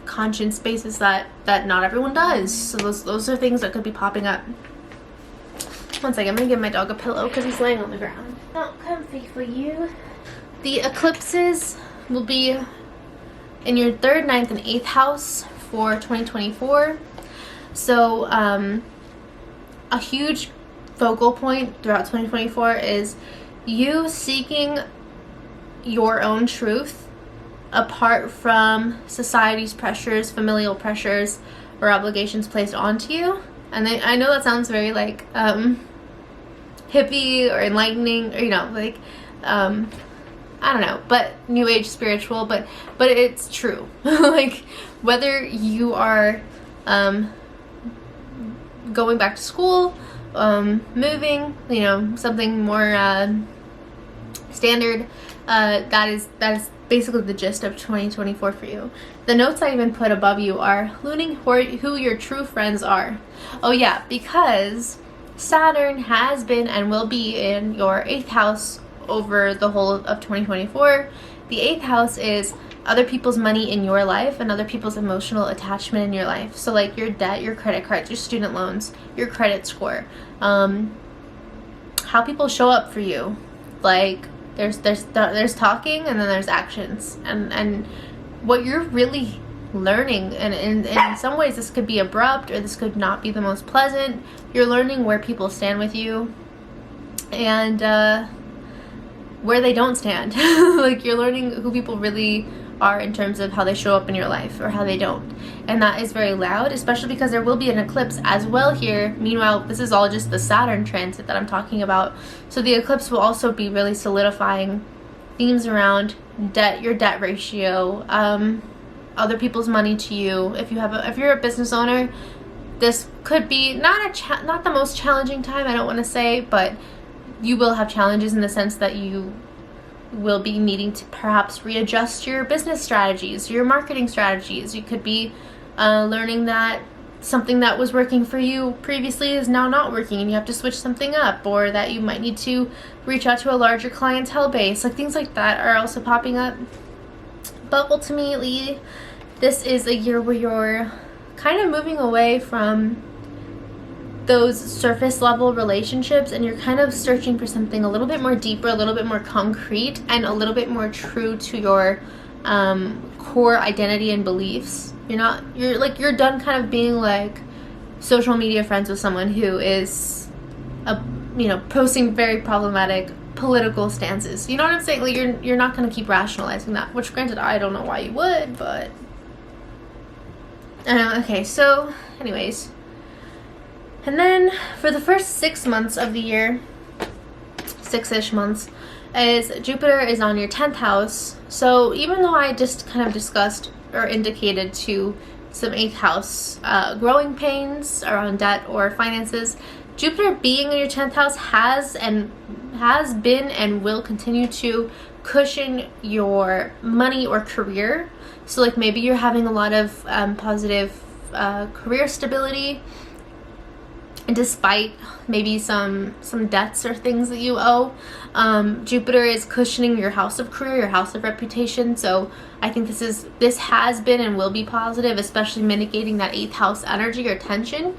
conscience basis that not everyone does. So those are things that could be popping up. One second, I'm gonna give my dog a pillow because he's laying on the ground. Not comfy for you. The eclipses will be in your 3rd, 9th, and 8th house for 2024. So a huge focal point throughout 2024 is you seeking your own truth apart from society's pressures, familial pressures, or obligations placed onto you. And I know that sounds very like hippie or enlightening, or like I don't know, but new age spiritual, but it's true. Like, whether you are going back to school, moving, something more standard, that is basically the gist of 2024 for you. The notes I even put above you are learning who your true friends are. Oh yeah, because Saturn has been and will be in your 8th house over the whole of 2024. The 8th house is other people's money in your life and other people's emotional attachment in your life. So like your debt, your credit cards, your student loans, your credit score, how people show up for you. Like there's talking and then there's actions, and what you're really learning, and in some ways this could be abrupt or this could not be the most pleasant. You're learning where people stand with you and where they don't stand. Like, you're learning who people really are in terms of how they show up in your life or how they don't, and that is very loud, especially because there will be an eclipse as well here. Meanwhile, this is all just the Saturn transit that I'm talking about, so the eclipse will also be really solidifying themes around debt, your debt ratio, other people's money to you. If you're a business owner, this could be not the most challenging time, I don't want to say, but you will have challenges in the sense that you will be needing to perhaps readjust your business strategies, your marketing strategies. You could be learning that something that was working for you previously is now not working and you have to switch something up, or that you might need to reach out to a larger clientele base. Like, things like that are also popping up. But ultimately, this is a year where you're kind of moving away from those surface level relationships, and you're kind of searching for something a little bit more deeper, a little bit more concrete, and a little bit more true to your core identity and beliefs. You're done kind of being like social media friends with someone who is posting very problematic political stances. You know what I'm saying? Like you're not going to keep rationalizing that, which granted I don't know why you would, but okay, so anyways, and then for the first 6 months of the year, 6-ish months, is Jupiter is on your 10th house. So even though I just kind of discussed or indicated to some 8th house growing pains around debt or finances, Jupiter being in your 10th house has been and will continue to cushion your money or career. So like maybe you're having a lot of positive career stability, and despite maybe some debts or things that you owe, Jupiter is cushioning your house of career, your house of reputation. So I think this has been and will be positive, especially mitigating that 8th house energy or tension.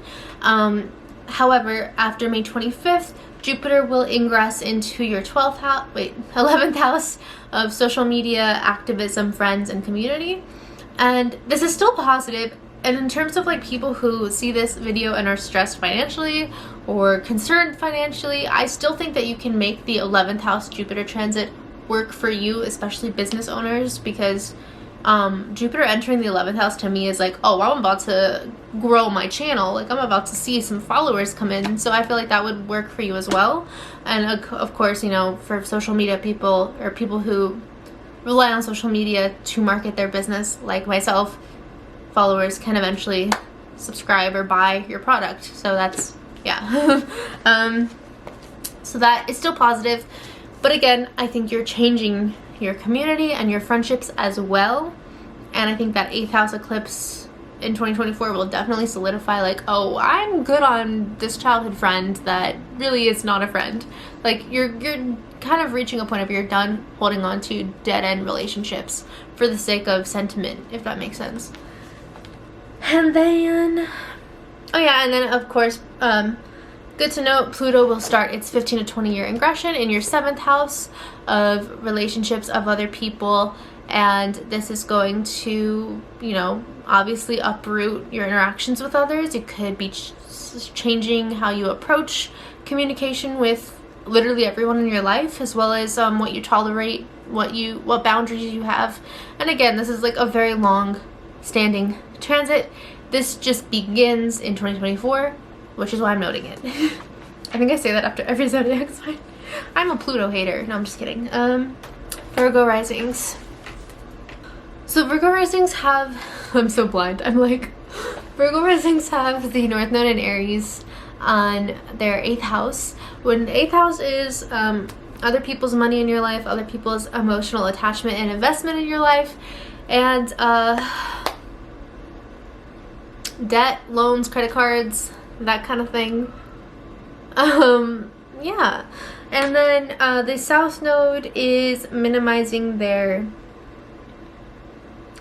However, after May 25th, Jupiter will ingress into your 11th house of social media, activism, friends, and community. And this is still positive. And in terms of like people who see this video and are stressed financially or concerned financially, I still think that you can make the 11th house Jupiter transit work for you, especially business owners, because Jupiter entering the 11th house to me is like, oh, I'm about to grow my channel. Like I'm about to see some followers come in. So I feel like that would work for you as well. And of course, for social media people or people who rely on social media to market their business, like myself, followers can eventually subscribe or buy your product. So that's, yeah. So that is still positive. But again, I think you're changing your community and your friendships as well. And I think that 8th house eclipse in 2024 will definitely solidify like, oh, I'm good on this childhood friend that really is not a friend. Like you're kind of reaching a point of you're done holding on to dead-end relationships for the sake of sentiment, if that makes sense. And then, of course, good to note, Pluto will start its 15 to 20 year ingression in your 7th house of relationships of other people. And this is going to, obviously uproot your interactions with others. It could be changing how you approach communication with literally everyone in your life, as well as what you tolerate, what boundaries you have. And again, this is like a very long standing transit. This just begins in 2024, which is why I'm noting it. I think I say that after every zodiac sign. I'm a Pluto hater. No, I'm just kidding. Virgo risings. So Virgo risings have, I'm so blind. I'm like, Virgo risings have the North Node in Aries on their 8th house. When the 8th house is other people's money in your life, other people's emotional attachment and investment in your life, and debt, loans, credit cards, that kind of thing. Yeah. And then the South Node is minimizing their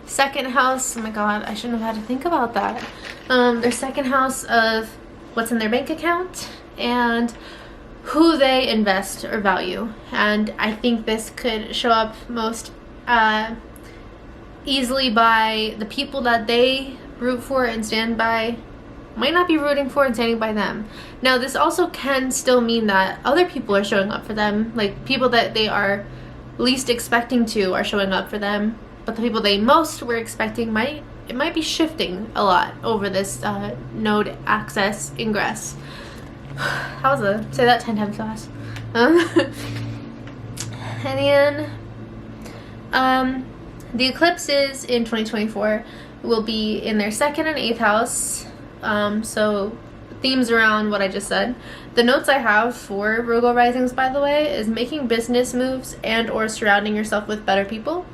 2nd house. Oh my god, I shouldn't have had to think about that. Their 2nd house of what's in their bank account and who they invest or value. And I think this could show up most easily by the people that they root for and stand by might not be rooting for and standing by them. Now, this also can still mean that other people are showing up for them, like people that they are least expecting to are showing up for them, but the people they most were expecting might be shifting a lot over this node access ingress. How's it? Say that 10 times fast. And then the eclipses in 2024 will be in their 2nd and 8th house. So themes around what I just said. The notes I have for Virgo risings, by the way, is making business moves and or surrounding yourself with better people.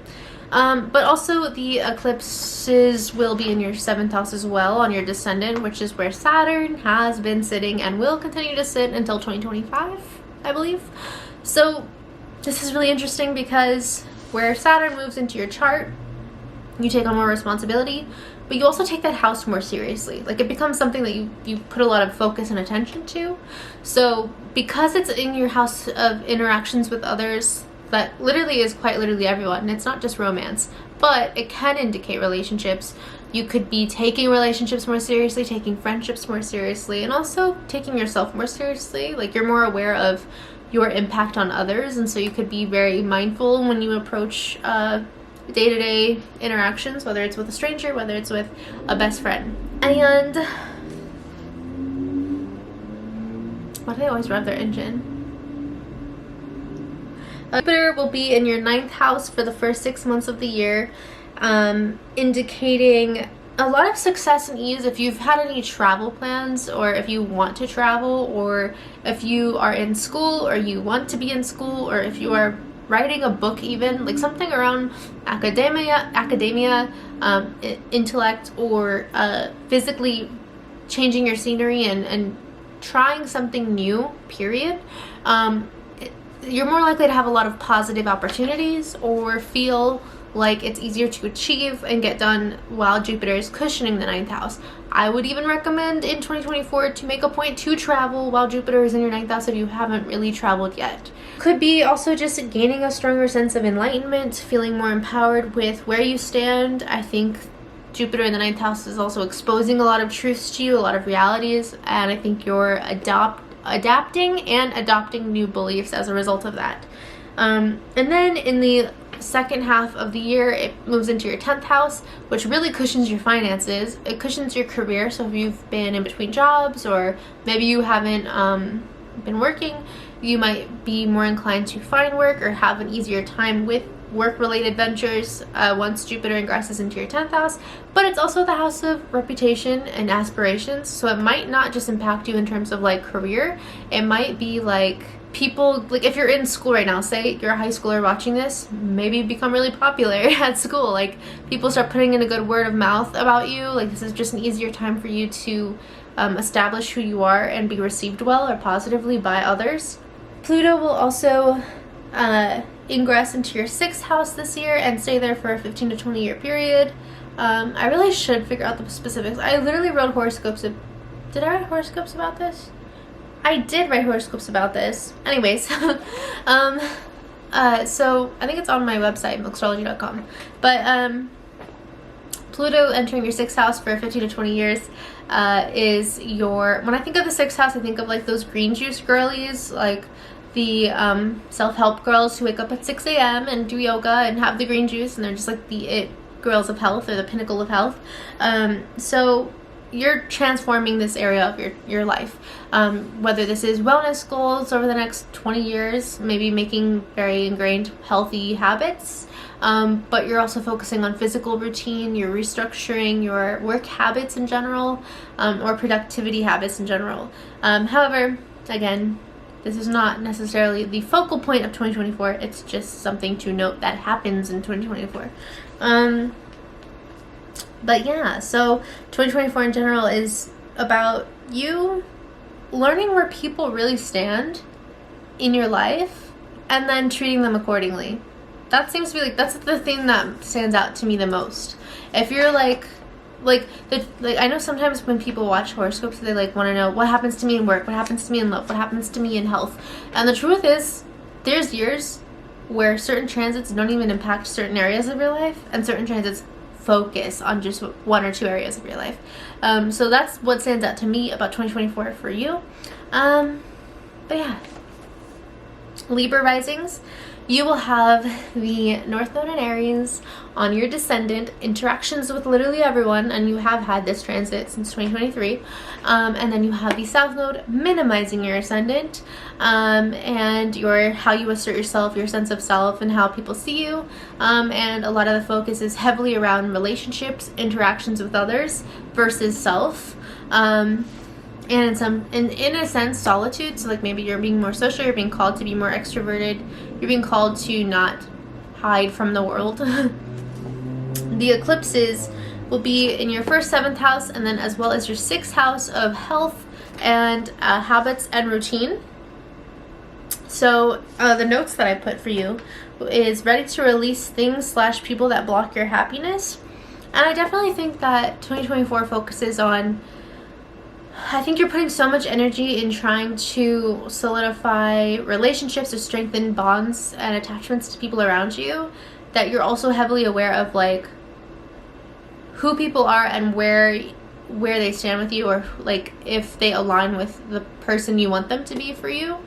But also the eclipses will be in your 7th house as well, on your descendant, which is where Saturn has been sitting and will continue to sit until 2025, I believe. So this is really interesting because where Saturn moves into your chart, you take on more responsibility. but you also take that house more seriously. Like, it becomes something that you put a lot of focus and attention to. So because it's in your house of interactions with others, that literally is quite literally everyone, and it's not just romance, but it can indicate relationships. You could be taking relationships more seriously, taking friendships more seriously, and also taking yourself more seriously. Like, you're more aware of your impact on others, and so you could be very mindful when you approach day-to-day interactions, whether it's with a stranger, whether it's with a best friend. And why do they always rev their engine? Jupiter will be in your 9th house for the first 6 months of the year, indicating a lot of success and ease if you've had any travel plans, or if you want to travel, or if you are in school or you want to be in school, or if you are writing a book, even like something around academia, intellect, or physically changing your scenery and trying something new, period. You're more likely to have a lot of positive opportunities, or feel like it's easier to achieve and get done while Jupiter is cushioning the 9th house. I would even recommend in 2024 to make a point to travel while Jupiter is in your 9th house if you haven't really traveled yet. Could be also just gaining a stronger sense of enlightenment, feeling more empowered with where you stand. I think Jupiter in the 9th house is also exposing a lot of truths to you, a lot of realities, and I think you're adapting and adopting new beliefs as a result of that. And then in the second half of the year, it moves into your 10th house, which really cushions your finances. It cushions your career. So if you've been in between jobs, or maybe you haven't been working, you might be more inclined to find work or have an easier time with work-related ventures once Jupiter ingresses into your 10th house. But it's also the house of reputation and aspirations, so it might not just impact you in terms of like career. It might be like people, like if you're in school right now, say you're a high schooler watching this, maybe you become really popular at school, like people start putting in a good word of mouth about you. Like, this is just an easier time for you to establish who you are and be received well or positively by others. Pluto will also ingress into your 6th house this year and stay there for a 15 to 20 year period. I really should figure out the specifics. I literally wrote horoscopes. Did I write horoscopes about this? I did write horoscopes about this. Anyways, so I think it's on my website, astrology.com. But Pluto entering your 6th house for 15 to 20 years is your, when I think of the 6th house, I think of like those green juice girlies, like the self-help girls who wake up at 6 a.m. and do yoga and have the green juice, and they're just like the it girls of health, or the pinnacle of health. So you're transforming this area of your life, whether this is wellness goals over the next 20 years, maybe making very ingrained healthy habits, but you're also focusing on physical routine, you're restructuring your work habits in general, or productivity habits in general. However, again, this is not necessarily the focal point of 2024, it's just something to note that happens in 2024. But yeah, so 2024 in general is about you learning where people really stand in your life and then treating them accordingly. That seems to be like, that's the thing that stands out to me the most. If you're like I know sometimes when people watch horoscopes, they like want to know what happens to me in work, what happens to me in love, what happens to me in health. And the truth is, there's years where certain transits don't even impact certain areas of your life, and certain transits focus on just 1 or 2 areas of your life. So that's what stands out to me about 2024 for you. But yeah, Libra risings, you will have the North Node in Aries on your descendant, interactions with literally everyone, and you have had this transit since 2023. And then you have the South Node minimizing your ascendant, and how you assert yourself, your sense of self, and how people see you. And a lot of the focus is heavily around relationships, interactions with others versus self. And in a sense, solitude. So like maybe you're being more social, you're being called to be more extroverted, you're being called to not hide from the world. The eclipses will be in your 1st, 7th house, and then as well as your 6th house of health and habits and routine. So the notes that I put for you is ready to release things / people that block your happiness. And I definitely think that 2024 focuses on, I think you're putting so much energy in trying to solidify relationships or strengthen bonds and attachments to people around you, that you're also heavily aware of like who people are and where they stand with you, or like if they align with the person you want them to be for you.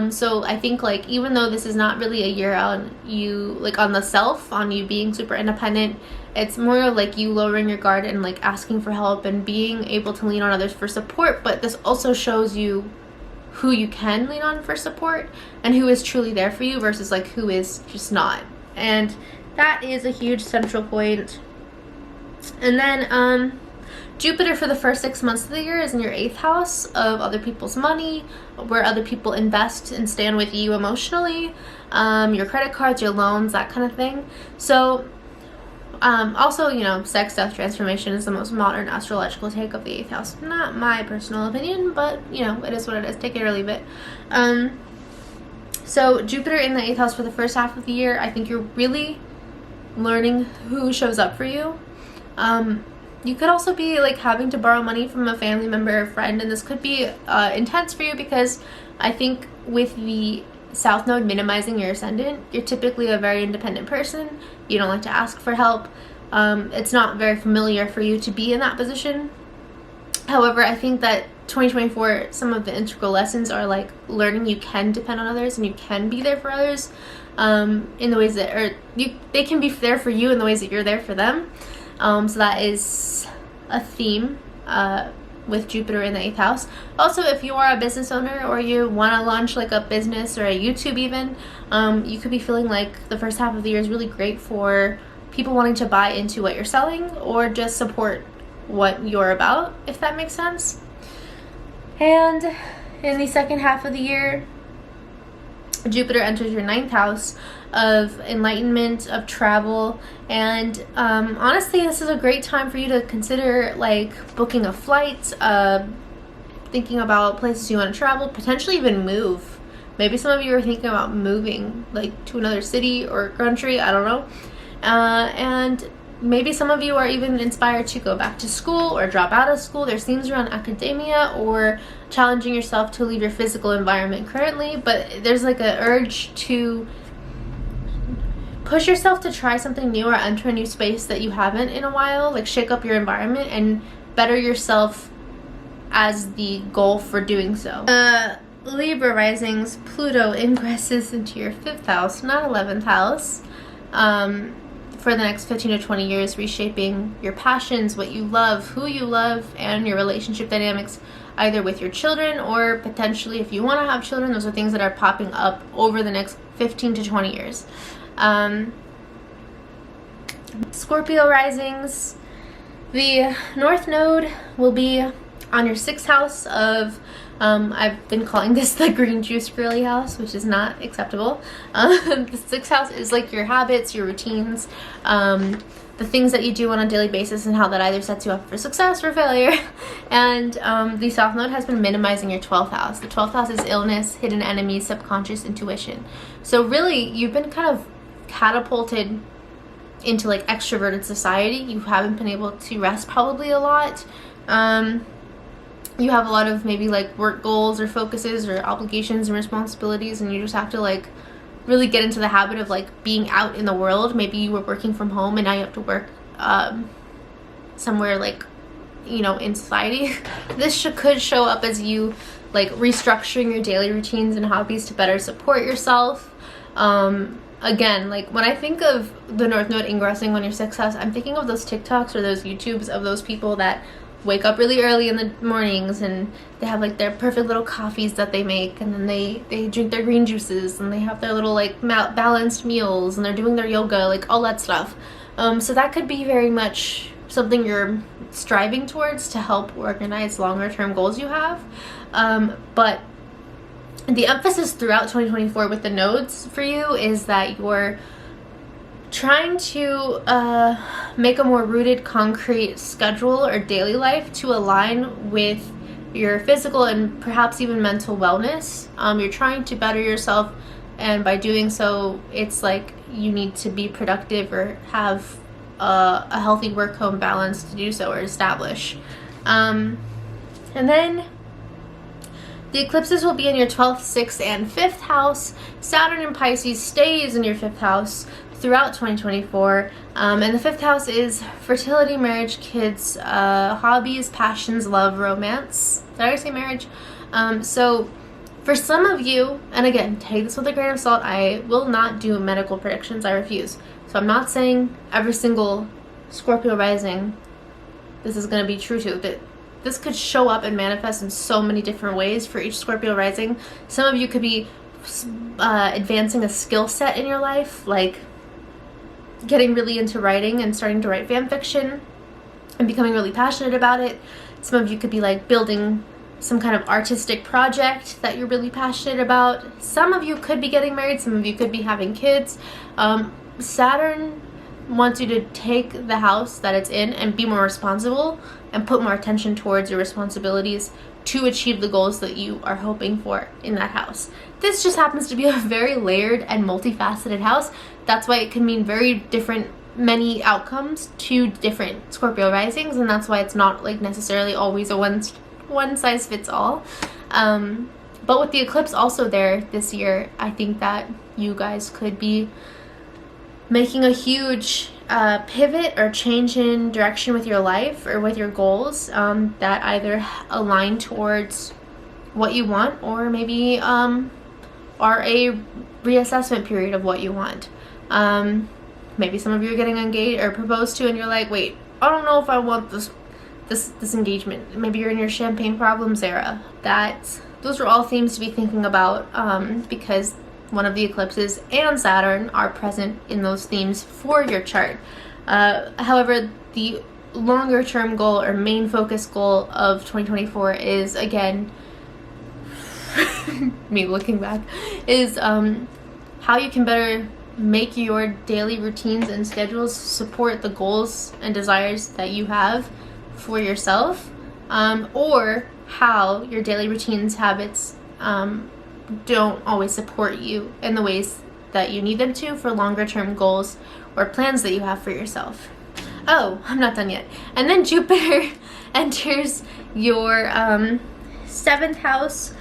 So I think like even though this is not really a year on you, like on the self, on you being super independent, it's more like you lowering your guard and like asking for help and being able to lean on others for support. But this also shows you who you can lean on for support and who is truly there for you versus like who is just not. And that is a huge central point. And then Jupiter for the first 6 months of the year is in your 8th house of other people's money, where other people invest and stand with you emotionally, your credit cards, your loans, that kind of thing. So also, you know, sex, death, transformation is the most modern astrological take of the 8th house. Not my personal opinion, but you know, it is what it is. Take it or leave it. So Jupiter in the 8th house for the first half of the year, I think you're really learning who shows up for you. You could also be like having to borrow money from a family member or friend, and this could be intense for you because I think with the South Node minimizing your ascendant, you're typically a very independent person. You don't like to ask for help. It's not very familiar for you to be in that position. However, I think that 2024, some of the integral lessons are like learning you can depend on others and you can be there for others in the ways that, or they can be there for you in the ways that you're there for them. So that is a theme with Jupiter in the 8th house. Also, if you are a business owner or you want to launch like a business or a YouTube even, you could be feeling like the first half of the year is really great for people wanting to buy into what you're selling or just support what you're about, if that makes sense. And in the second half of the year, Jupiter enters your 9th house of enlightenment, of travel, and honestly, this is a great time for you to consider like booking a flight, thinking about places you want to travel, potentially even move. Maybe some of you are thinking about moving like to another city or country, I don't know. And maybe some of you are even inspired to go back to school or drop out of school. There's themes around academia or challenging yourself to leave your physical environment currently, but there's like an urge to push yourself to try something new or enter a new space that you haven't in a while, like shake up your environment and better yourself as the goal for doing so. Libra risings, Pluto ingresses into your 5th house, not 11th house, for the next 15 to 20 years, reshaping your passions, what you love, who you love, and your relationship dynamics, either with your children or potentially if you want to have children. Those are things that are popping up over the next 15 to 20 years. Scorpio risings, the North Node will be on your 6th house of, I've been calling this the green juice girly house, which is not acceptable. The 6th house is like your habits, your routines, the things that you do on a daily basis and how that either sets you up for success or failure. And the South Node has been minimizing your 12th house. The 12th house is illness, hidden enemies, subconscious intuition. So really, you've been kind of catapulted into like extroverted society. You haven't been able to rest probably a lot. You have a lot of maybe like work goals or focuses or obligations and responsibilities, and you just have to like really get into the habit of like being out in the world. Maybe you were working from home and now you have to work somewhere like, you know, in society. This could show up as you like restructuring your daily routines and hobbies to better support yourself. Again, like when I think of the North Node ingressing on your 6th house, I'm thinking of those TikToks or those YouTubes of those people that wake up really early in the mornings and they have like their perfect little coffees that they make, and then they drink their green juices and they have their little like balanced meals and they're doing their yoga, like all that stuff. So that could be very much something you're striving towards to help organize longer term goals you have. But the emphasis throughout 2024 with the nodes for you is that you're trying to make a more rooted, concrete schedule or daily life to align with your physical and perhaps even mental wellness. You're trying to better yourself, and by doing so, it's like you need to be productive or have a healthy work-home balance to do so or establish. And then the eclipses will be in your 12th, 6th, and 5th house. Saturn in Pisces stays in your 5th house throughout 2024. And the 5th house is fertility, marriage, kids, hobbies, passions, love, romance. Did I already say marriage? So for some of you, and again, take this with a grain of salt, I will not do medical predictions. I refuse. So I'm not saying every single Scorpio rising this is going to be true to. That this could show up and manifest in so many different ways for each Scorpio rising. Some of you could be advancing a skill set in your life, like getting really into writing and starting to write fan fiction and becoming really passionate about it. Some of you could be like building some kind of artistic project that you're really passionate about. Some of you could be getting married. Some of you could be having kids. Saturn wants you to take the house that it's in and be more responsible and put more attention towards your responsibilities to achieve the goals that you are hoping for in that house. This just happens to be a very layered and multifaceted house. That's why it can mean very different, many outcomes to different Scorpio risings, and that's why it's not like necessarily always a one size fits all. But with the eclipse also there this year, I think that you guys could be making a huge pivot or change in direction with your life or with your goals that either align towards what you want or maybe are a reassessment period of what you want. Maybe some of you are getting engaged or proposed to and you're like, wait, I don't know if I want this engagement. Maybe you're in your champagne problems era. Those are all themes to be thinking about because one of the eclipses and Saturn are present in those themes for your chart. However, the longer term goal or main focus goal of 2024 is, again, me looking back, is how you can better make your daily routines and schedules support the goals and desires that you have for yourself, or how your daily routines, habits, don't always support you in the ways that you need them to for longer term goals or plans that you have for yourself. Oh, I'm not done yet. And then Jupiter enters your 7th house.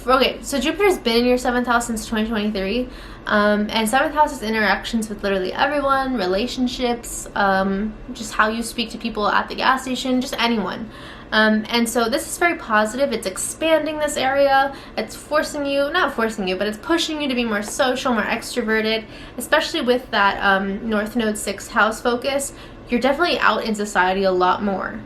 Okay, so Jupiter's been in your 7th house since 2023. And 7th house is interactions with literally everyone, relationships, just how you speak to people at the gas station, just anyone. And so this is very positive. It's expanding this area. It's not forcing you, but it's pushing you to be more social, more extroverted, especially with that North Node 6th house focus. You're definitely out in society a lot more.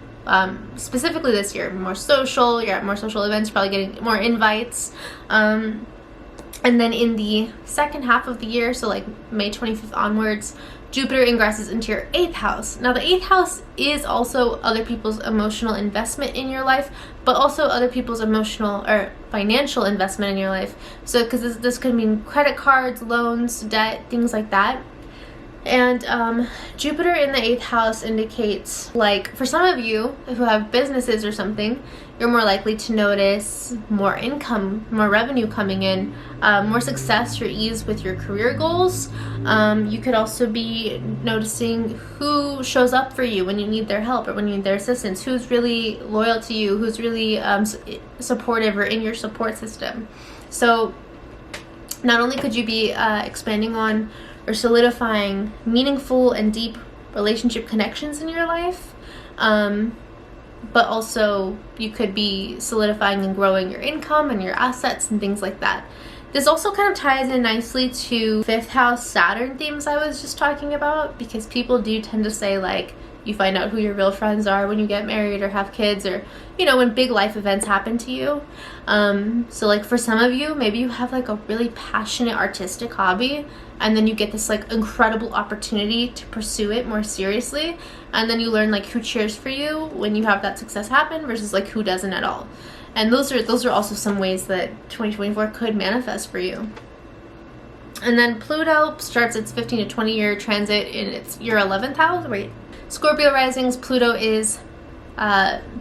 Specifically this year, more social, you're at more social events, probably getting more invites. And then in the second half of the year, so like May 25th onwards, Jupiter ingresses into your 8th house. Now the 8th house is also other people's emotional investment in your life, but also other people's emotional or financial investment in your life. So because this could mean credit cards, loans, debt, things like that. And Jupiter in the 8th house indicates, like, for some of you who have businesses or something, you're more likely to notice more income, more revenue coming in, more success or ease with your career goals. You could also be noticing who shows up for you when you need their help or when you need their assistance, who's really loyal to you, who's really supportive or in your support system. So not only could you be expanding on or solidifying meaningful and deep relationship connections in your life, but also you could be solidifying and growing your income and your assets and things like that. This also kind of ties in nicely to 5th house Saturn themes I was just talking about, because people do tend to say, like, you find out who your real friends are when you get married or have kids, or, you know, when big life events happen to you. So like for some of you, maybe you have like a really passionate artistic hobby, and then you get this like incredible opportunity to pursue it more seriously, and then you learn like who cheers for you when you have that success happen versus like who doesn't at all. And those are also some ways that 2024 could manifest for you. And then Pluto starts its 15 to 20 year transit in your 11th house. Wait, Scorpio risings, Pluto is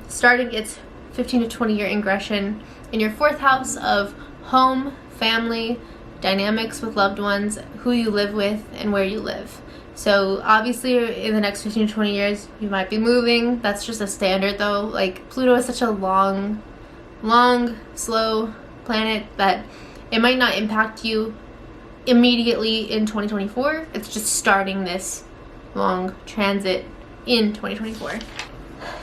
starting its 15 to 20 year ingression in your 4th house of home, family, dynamics with loved ones, who you live with, and where you live. So obviously in the next 15 to 20 years you might be moving. That's just a standard though. Like Pluto is such a long, slow planet that it might not impact you immediately in 2024. It's just starting this long transit in 2024.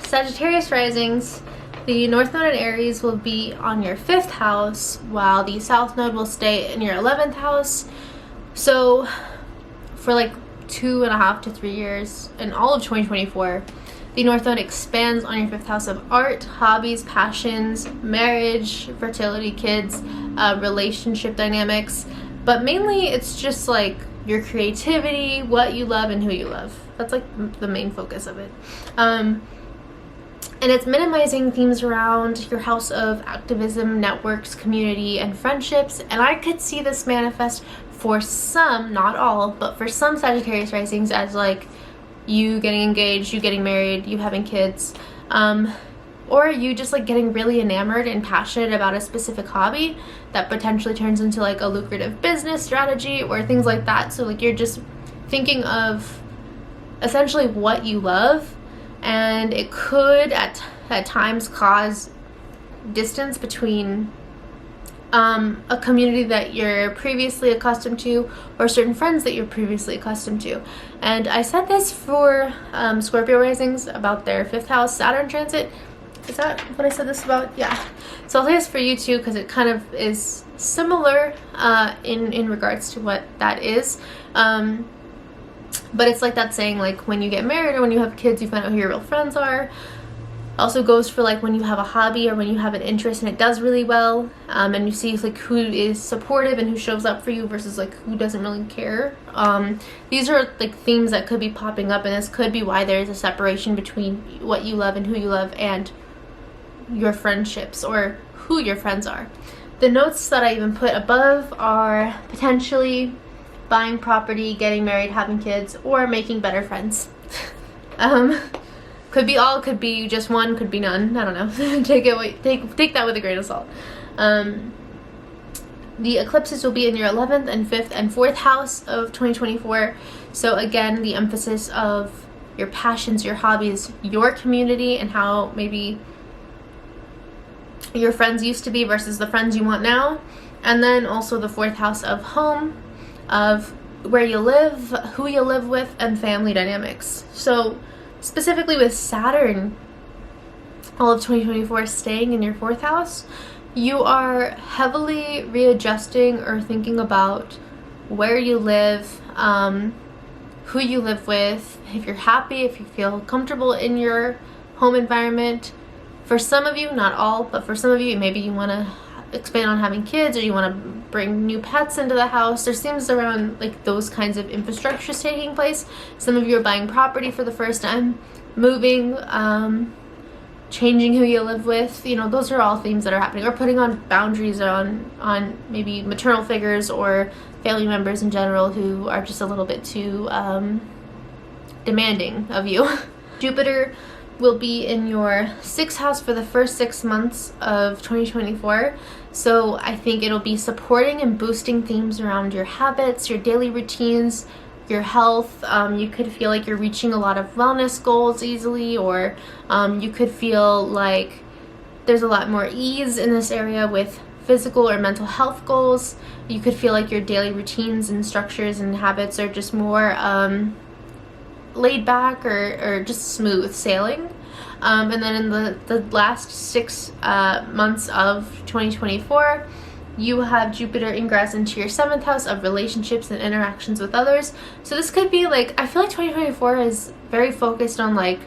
Sagittarius risings, the North Node in Aries will be on your 5th house, while the South Node will stay in your 11th house. So for like 2.5 to 3 years in all of 2024, the North Node expands on your 5th house of art, hobbies, passions, marriage, fertility, kids, relationship dynamics. But mainly it's just like your creativity, what you love, and who you love. That's like the main focus of it. And it's minimizing themes around your house of activism, networks, community, and friendships. And I could see this manifest for some, not all, but for some Sagittarius risings as like you getting engaged, you getting married, you having kids, or you just like getting really enamored and passionate about a specific hobby that potentially turns into like a lucrative business strategy or things like that. So like you're just thinking of essentially what you love, and it could at times cause distance between a community that you're previously accustomed to or certain friends that you're previously accustomed to. And I said this for Scorpio risings about their 5th house Saturn transit. Is that what I said this about? Yeah. So I'll say this for you too, because it kind of is similar in regards to what that is. But it's like that saying, like when you get married or when you have kids, you find out who your real friends are. Also goes for like when you have a hobby or when you have an interest and it does really well, and you see like who is supportive and who shows up for you versus like who doesn't really care. These are like themes that could be popping up, and this could be why there is a separation between what you love and who you love and your friendships or who your friends are. The notes that I even put above are potentially buying property, getting married, having kids, or making better friends. Could be all, could be just one, could be none. I don't know. take that with a grain of salt. The eclipses will be in your 11th and 5th and 4th house of 2024. So again, the emphasis of your passions, your hobbies, your community, and how maybe your friends used to be versus the friends you want now. And then also the 4th house of home, of where you live, who you live with, and family dynamics. So specifically with Saturn, all of 2024 staying in your 4th house, you are heavily readjusting or thinking about where you live, who you live with, if you're happy, if you feel comfortable in your home environment. For some of you, not all, but for some of you, maybe you want to expand on having kids or you want to bring new pets into the house. There's things around like those kinds of infrastructures taking place. Some of you are buying property for the first time, moving, changing who you live with. You know, those are all themes that are happening, or putting on boundaries on maybe maternal figures or family members in general who are just a little bit too demanding of you. Jupiter will be in your 6th house for the first 6 months of 2024. So I think it'll be supporting and boosting themes around your habits, your daily routines, your health. You could feel like you're reaching a lot of wellness goals easily, or you could feel like there's a lot more ease in this area with physical or mental health goals. You could feel like your daily routines and structures and habits are just more laid back or just smooth sailing. And then in the last 6 months of 2024, you have Jupiter ingress into your 7th house of relationships and interactions with others. So this could be like, I feel like 2024 is very focused on like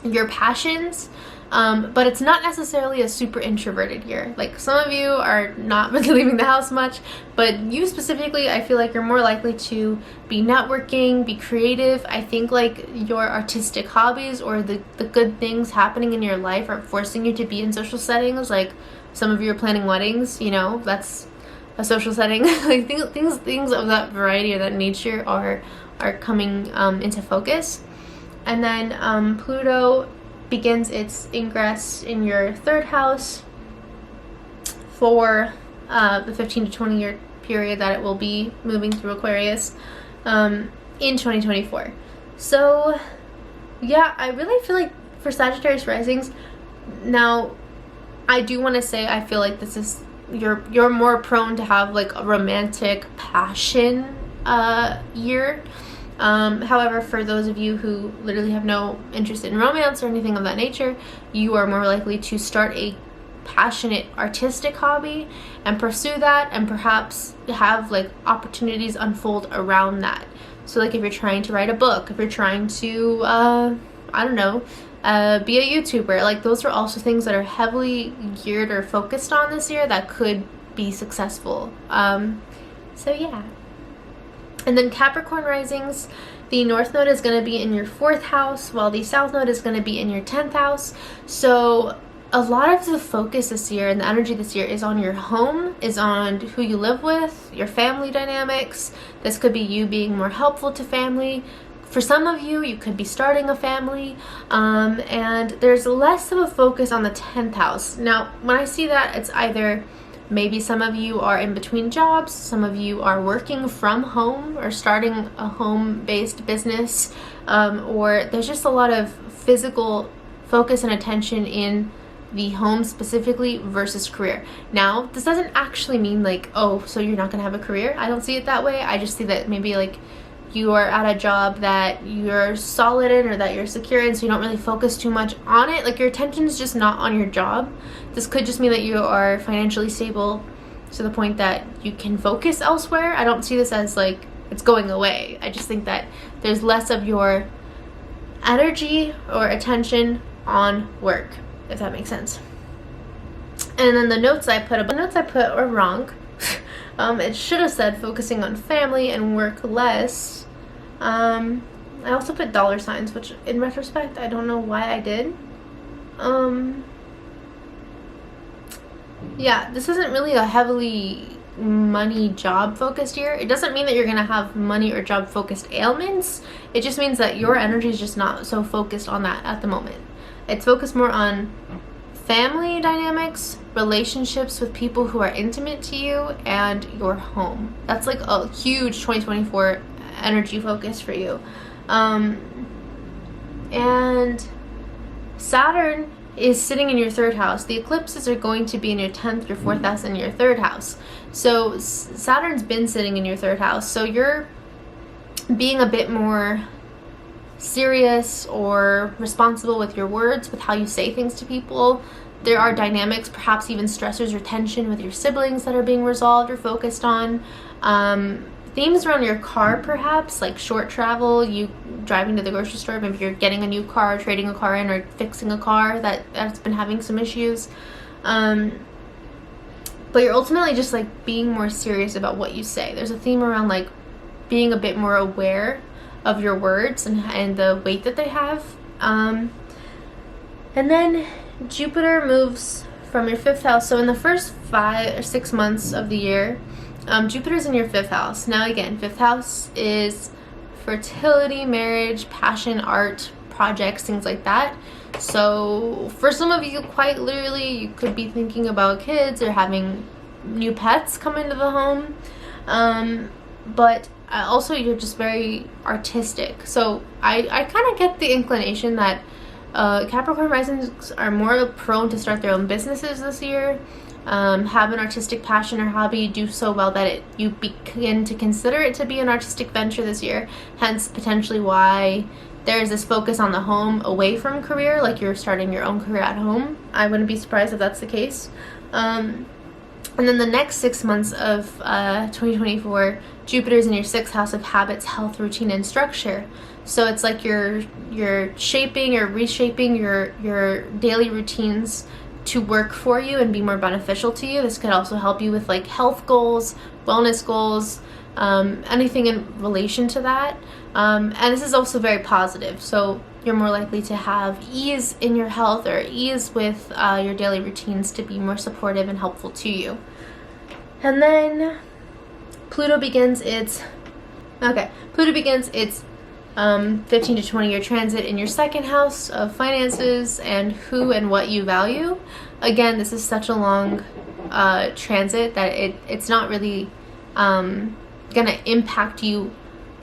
your passions, but it's not necessarily a super introverted year. Like some of you are not really leaving the house much, but you specifically, I feel like you're more likely to be networking, be creative. I think like your artistic hobbies or the good things happening in your life are forcing you to be in social settings. Like some of you are planning weddings, you know, that's a social setting. Like things of that variety or that nature are coming into focus. And then Pluto begins its ingress in your 3rd house for the 15 to 20 year period that it will be moving through Aquarius. in 2024. So yeah, I really feel like for Sagittarius risings, now I do want to say I feel like this is, you're more prone to have like a romantic passion year. However, for those of you who literally have no interest in romance or anything of that nature, you are more likely to start a passionate artistic hobby and pursue that, and perhaps have like opportunities unfold around that. So like if you're trying to write a book, if you're trying to I don't know, be a YouTuber, like those are also things that are heavily geared or focused on this year that could be successful. So yeah. And then Capricorn risings, the North Node is going to be in your 4th house, while the South Node is going to be in your 10th house. So a lot of the focus this year and the energy this year is on your home, is on who you live with, your family dynamics. This could be you being more helpful to family. For some of you, you could be starting a family, and there's less of a focus on the 10th house. Now, when I see that, it's either maybe some of you are in between jobs, some of you are working from home or starting a home-based business, or there's just a lot of physical focus and attention in the home specifically versus career. Now, this doesn't actually mean like, oh, so you're not going to have a career. I don't see it that way. I just see that maybe like you are at a job that you're solid in or that you're secure in, so you don't really focus too much on it. Like your attention is just not on your job. This could just mean that you are financially stable to the point that you can focus elsewhere. I don't see this as like it's going away. I just think that there's less of your energy or attention on work, if that makes sense. And then the notes I put are wrong. It should have said focusing on family and work less. I also put dollar signs, which in retrospect, I don't know why I did. Yeah, this isn't really a heavily money job focused year. It doesn't mean that you're gonna have money or job focused ailments. It just means that your energy is just not so focused on that at the moment. It's focused more on family dynamics, relationships with people who are intimate to you, and your home. That's like a huge 2024 energy focus for you. And Saturn is sitting in your 3rd house. The eclipses are going to be in your 10th, your 4th house, and your 3rd house. So Saturn's been sitting in your 3rd house. So you're being a bit more serious or responsible with your words, with how you say things to people. There are dynamics, perhaps even stressors or tension with your siblings that are being resolved or focused on. Themes around your car, perhaps, like short travel, you driving to the grocery store, maybe you're getting a new car, trading a car in, or fixing a car that's been having some issues. But you're ultimately just like being more serious about what you say. There's a theme around like being a bit more aware of your words and the weight that they have. And then Jupiter moves from your 5th house. So in the first 5 or 6 months of the year, Jupiter's in your 5th house. Now again, 5th house is fertility, marriage, passion, art, projects, things like that. So for some of you, quite literally, you could be thinking about kids or having new pets come into the home. But also you're just very artistic. So I kind of get the inclination that Capricorn risings are more prone to start their own businesses this year, have an artistic passion or hobby, do so well that you begin to consider it to be an artistic venture this year, hence potentially why there's this focus on the home away from career, like you're starting your own career at home. I wouldn't be surprised if that's the case. And then the next 6 months of 2024, Jupiter's in your 6th house of habits, health, routine, and structure. So it's like you're shaping or reshaping your daily routines to work for you and be more beneficial to you. This could also help you with like health goals, wellness goals, anything in relation to that. And this is also very positive. So you're more likely to have ease in your health or ease with your daily routines to be more supportive and helpful to you. And then Pluto begins its 15 to 20 year transit in your 2nd house of finances and who and what you value. Again, this is such a long transit that it's not really gonna impact you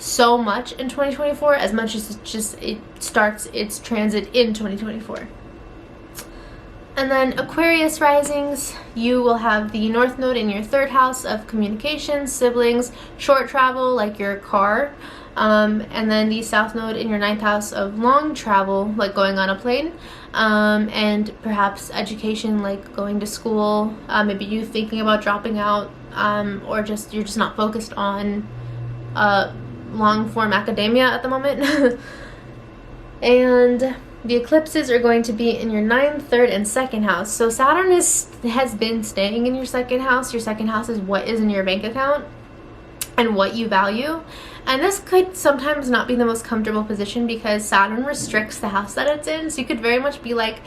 so much in 2024 as much as it starts its transit in 2024. And then Aquarius risings, you will have the North Node in your 3rd house of communication, siblings, short travel like your car, and then the South Node in your 9th house of long travel, like going on a plane, and perhaps education, like going to school, maybe you thinking about dropping out, or you're just not focused on long form academia at the moment. And the eclipses are going to be in your 9th, 3rd, and 2nd house. So Saturn has been staying in your 2nd house. Your 2nd house is what is in your bank account and what you value. And this could sometimes not be the most comfortable position because Saturn restricts the house that it's in. So you could very much be like,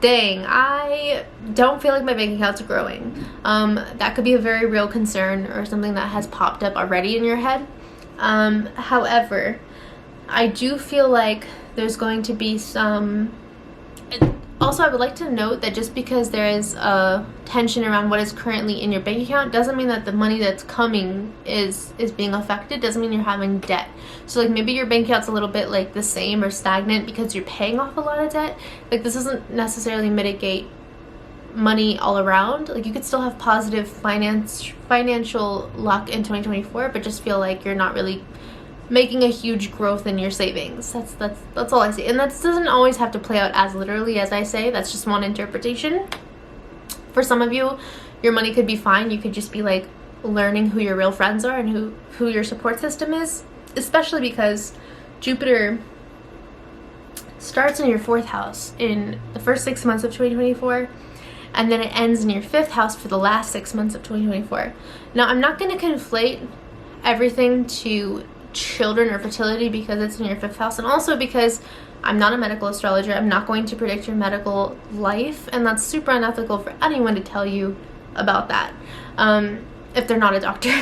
dang, I don't feel like my bank account's growing. That could be a very real concern or something that has popped up already in your head. However, I do feel like there's going to be some... Also, I would like to note that just because there is a tension around what is currently in your bank account doesn't mean that the money that's coming is being affected. Doesn't mean you're having debt. So like maybe your bank account's a little bit like the same or stagnant because you're paying off a lot of debt. Like this doesn't necessarily mitigate money all around. Like you could still have positive financial luck in 2024, but just feel like you're not really making a huge growth in your savings. That's all I see. And that doesn't always have to play out as literally as I say. That's just one interpretation. For some of you, your money could be fine. You could just be like learning who your real friends are and who your support system is, especially because Jupiter starts in your 4th house in the first 6 months of 2024, and then it ends in your 5th house for the last 6 months of 2024. Now, I'm not going to conflate everything to children or fertility because it's in your 5th house, and also because I'm not a medical astrologer. I'm not going to predict your medical life, and that's super unethical for anyone to tell you about that if they're not a doctor.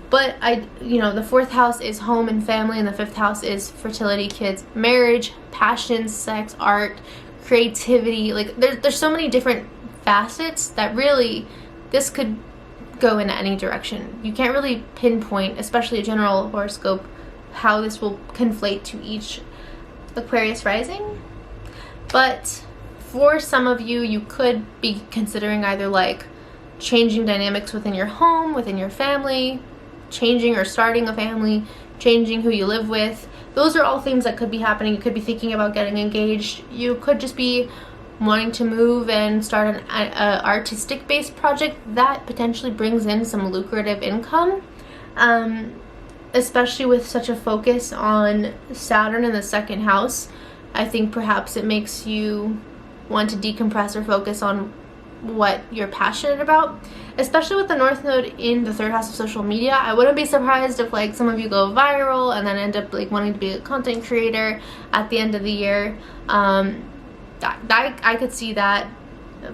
But the 4th house is home and family, and the 5th house is fertility, kids, marriage, passion, sex, art, creativity. Like there's so many different facets that really this could go in any direction. You can't really pinpoint, especially a general horoscope, how this will conflate to each Aquarius rising. But for some of you, you could be considering either like changing dynamics within your home, within your family, changing or starting a family, changing who you live with. Those are all things that could be happening. You could be thinking about getting engaged. You could just be wanting to move and start an artistic based project that potentially brings in some lucrative income, especially with such a focus on Saturn in the 2nd house. I think perhaps it makes you want to decompress or focus on what you're passionate about, especially with the North Node in the 3rd house of social media. I wouldn't be surprised if like some of you go viral and then end up like wanting to be a content creator at the end of the year. I could see that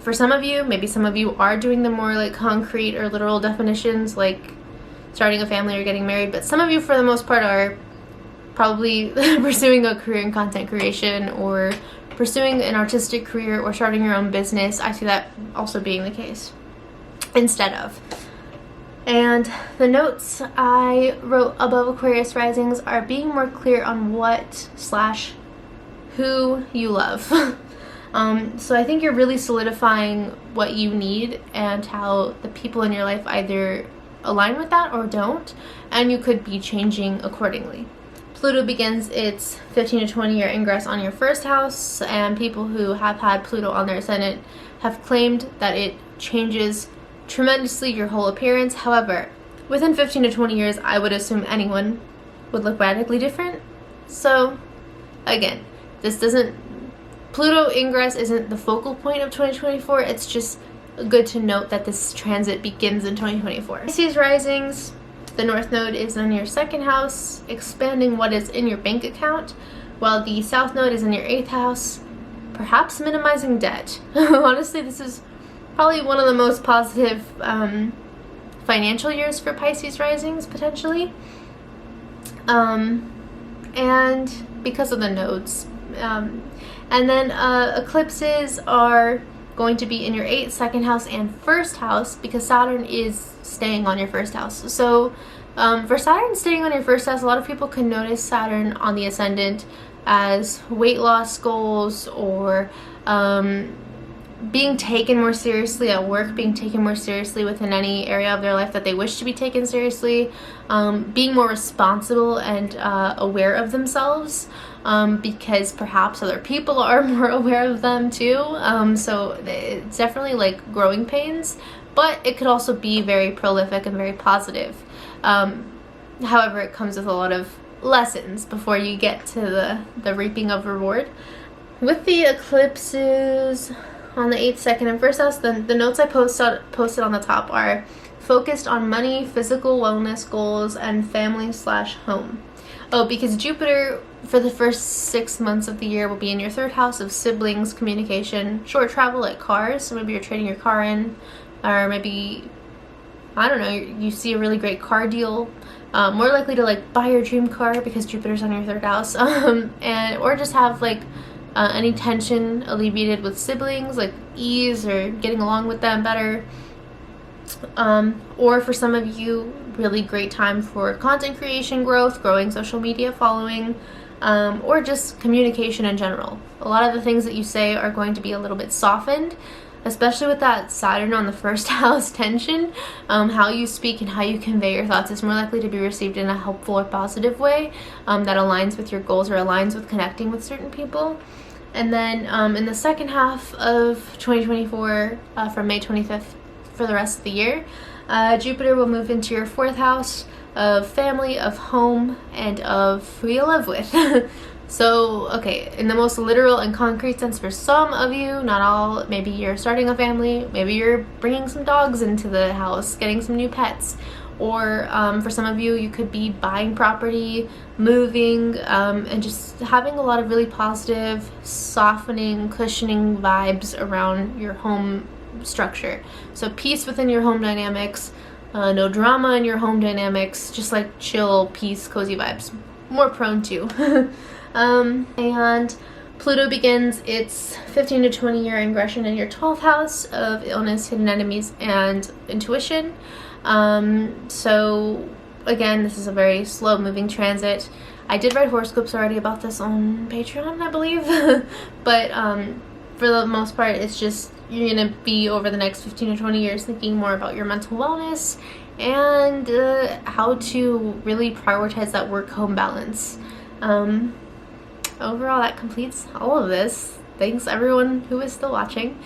for some of you. Maybe some of you are doing the more like concrete or literal definitions, like starting a family or getting married, but some of you for the most part are probably pursuing a career in content creation or pursuing an artistic career or starting your own business. I see that also being the case instead of. And the notes I wrote above Aquarius risings are being more clear on what / who you love. So I think you're really solidifying what you need and how the people in your life either align with that or don't, and you could be changing accordingly. Pluto begins its 15 to 20 year ingress on your 1st house, and people who have had Pluto on their ascendant have claimed that it changes tremendously your whole appearance. However, within 15 to 20 years, I would assume anyone would look radically different. So again, Pluto ingress isn't the focal point of 2024. It's just good to note that this transit begins in 2024. Pisces risings, the North Node is in your 2nd house, expanding what is in your bank account, while the South Node is in your 8th house, perhaps minimizing debt. Honestly, this is probably one of the most positive financial years for Pisces risings, potentially. And because of the nodes. And then eclipses are going to be in your 8th, 2nd house, and 1st house because Saturn is staying on your 1st house. So For Saturn staying on your first house, a lot of people can notice Saturn on the ascendant as weight loss goals, or being taken more seriously at work, being taken more seriously within any area of their life that they wish to be taken seriously, being more responsible and aware of themselves, because perhaps other people are more aware of them too. So it's definitely like growing pains, but it could also be very prolific and very positive. However, it comes with a lot of lessons before you get to the reaping of reward. With the eclipses on the 8th, 2nd, and 1st house, the notes I posted on the top are focused on money, physical wellness goals, and family/home. Oh, because Jupiter for the first 6 months of the year will be in your 3rd house of siblings, communication, short travel like cars. So maybe you're trading your car in, or maybe, I don't know, you see a really great car deal. More likely to like buy your dream car because Jupiter's on your 3rd house, or just have like any tension alleviated with siblings, like ease or getting along with them better. Or for some of you, really great time for content creation, growth, growing social media following, or just communication in general. A lot of the things that you say are going to be a little bit softened, especially with that Saturn on the 1st house tension. How you speak and how you convey your thoughts is more likely to be received in a helpful or positive way that aligns with your goals or aligns with connecting with certain people. And then in the 2nd half of 2024, from May 25th for the rest of the year, Jupiter will move into your 4th house of family, of home, and of who you live with. So, okay, in the most literal and concrete sense for some of you, not all, maybe you're starting a family, maybe you're bringing some dogs into the house, getting some new pets, or for some of you, you could be buying property, moving, and just having a lot of really positive, softening, cushioning vibes around your home structure. So peace within your home dynamics, no drama in your home dynamics, just like chill, peace, cozy vibes. More prone to. And Pluto begins its 15 to 20 year ingression in your 12th house of illness, hidden enemies, and intuition. So again, this is a very slow moving transit. I did write horoscopes already about this on Patreon, I believe. But for the most part, it's just you're gonna be over the next 15 to 20 years thinking more about your mental wellness and how to really prioritize that work-home balance. Overall, that completes all of this. Thanks everyone who is still watching,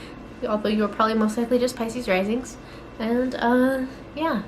although you are probably most likely just Pisces risings. And yeah.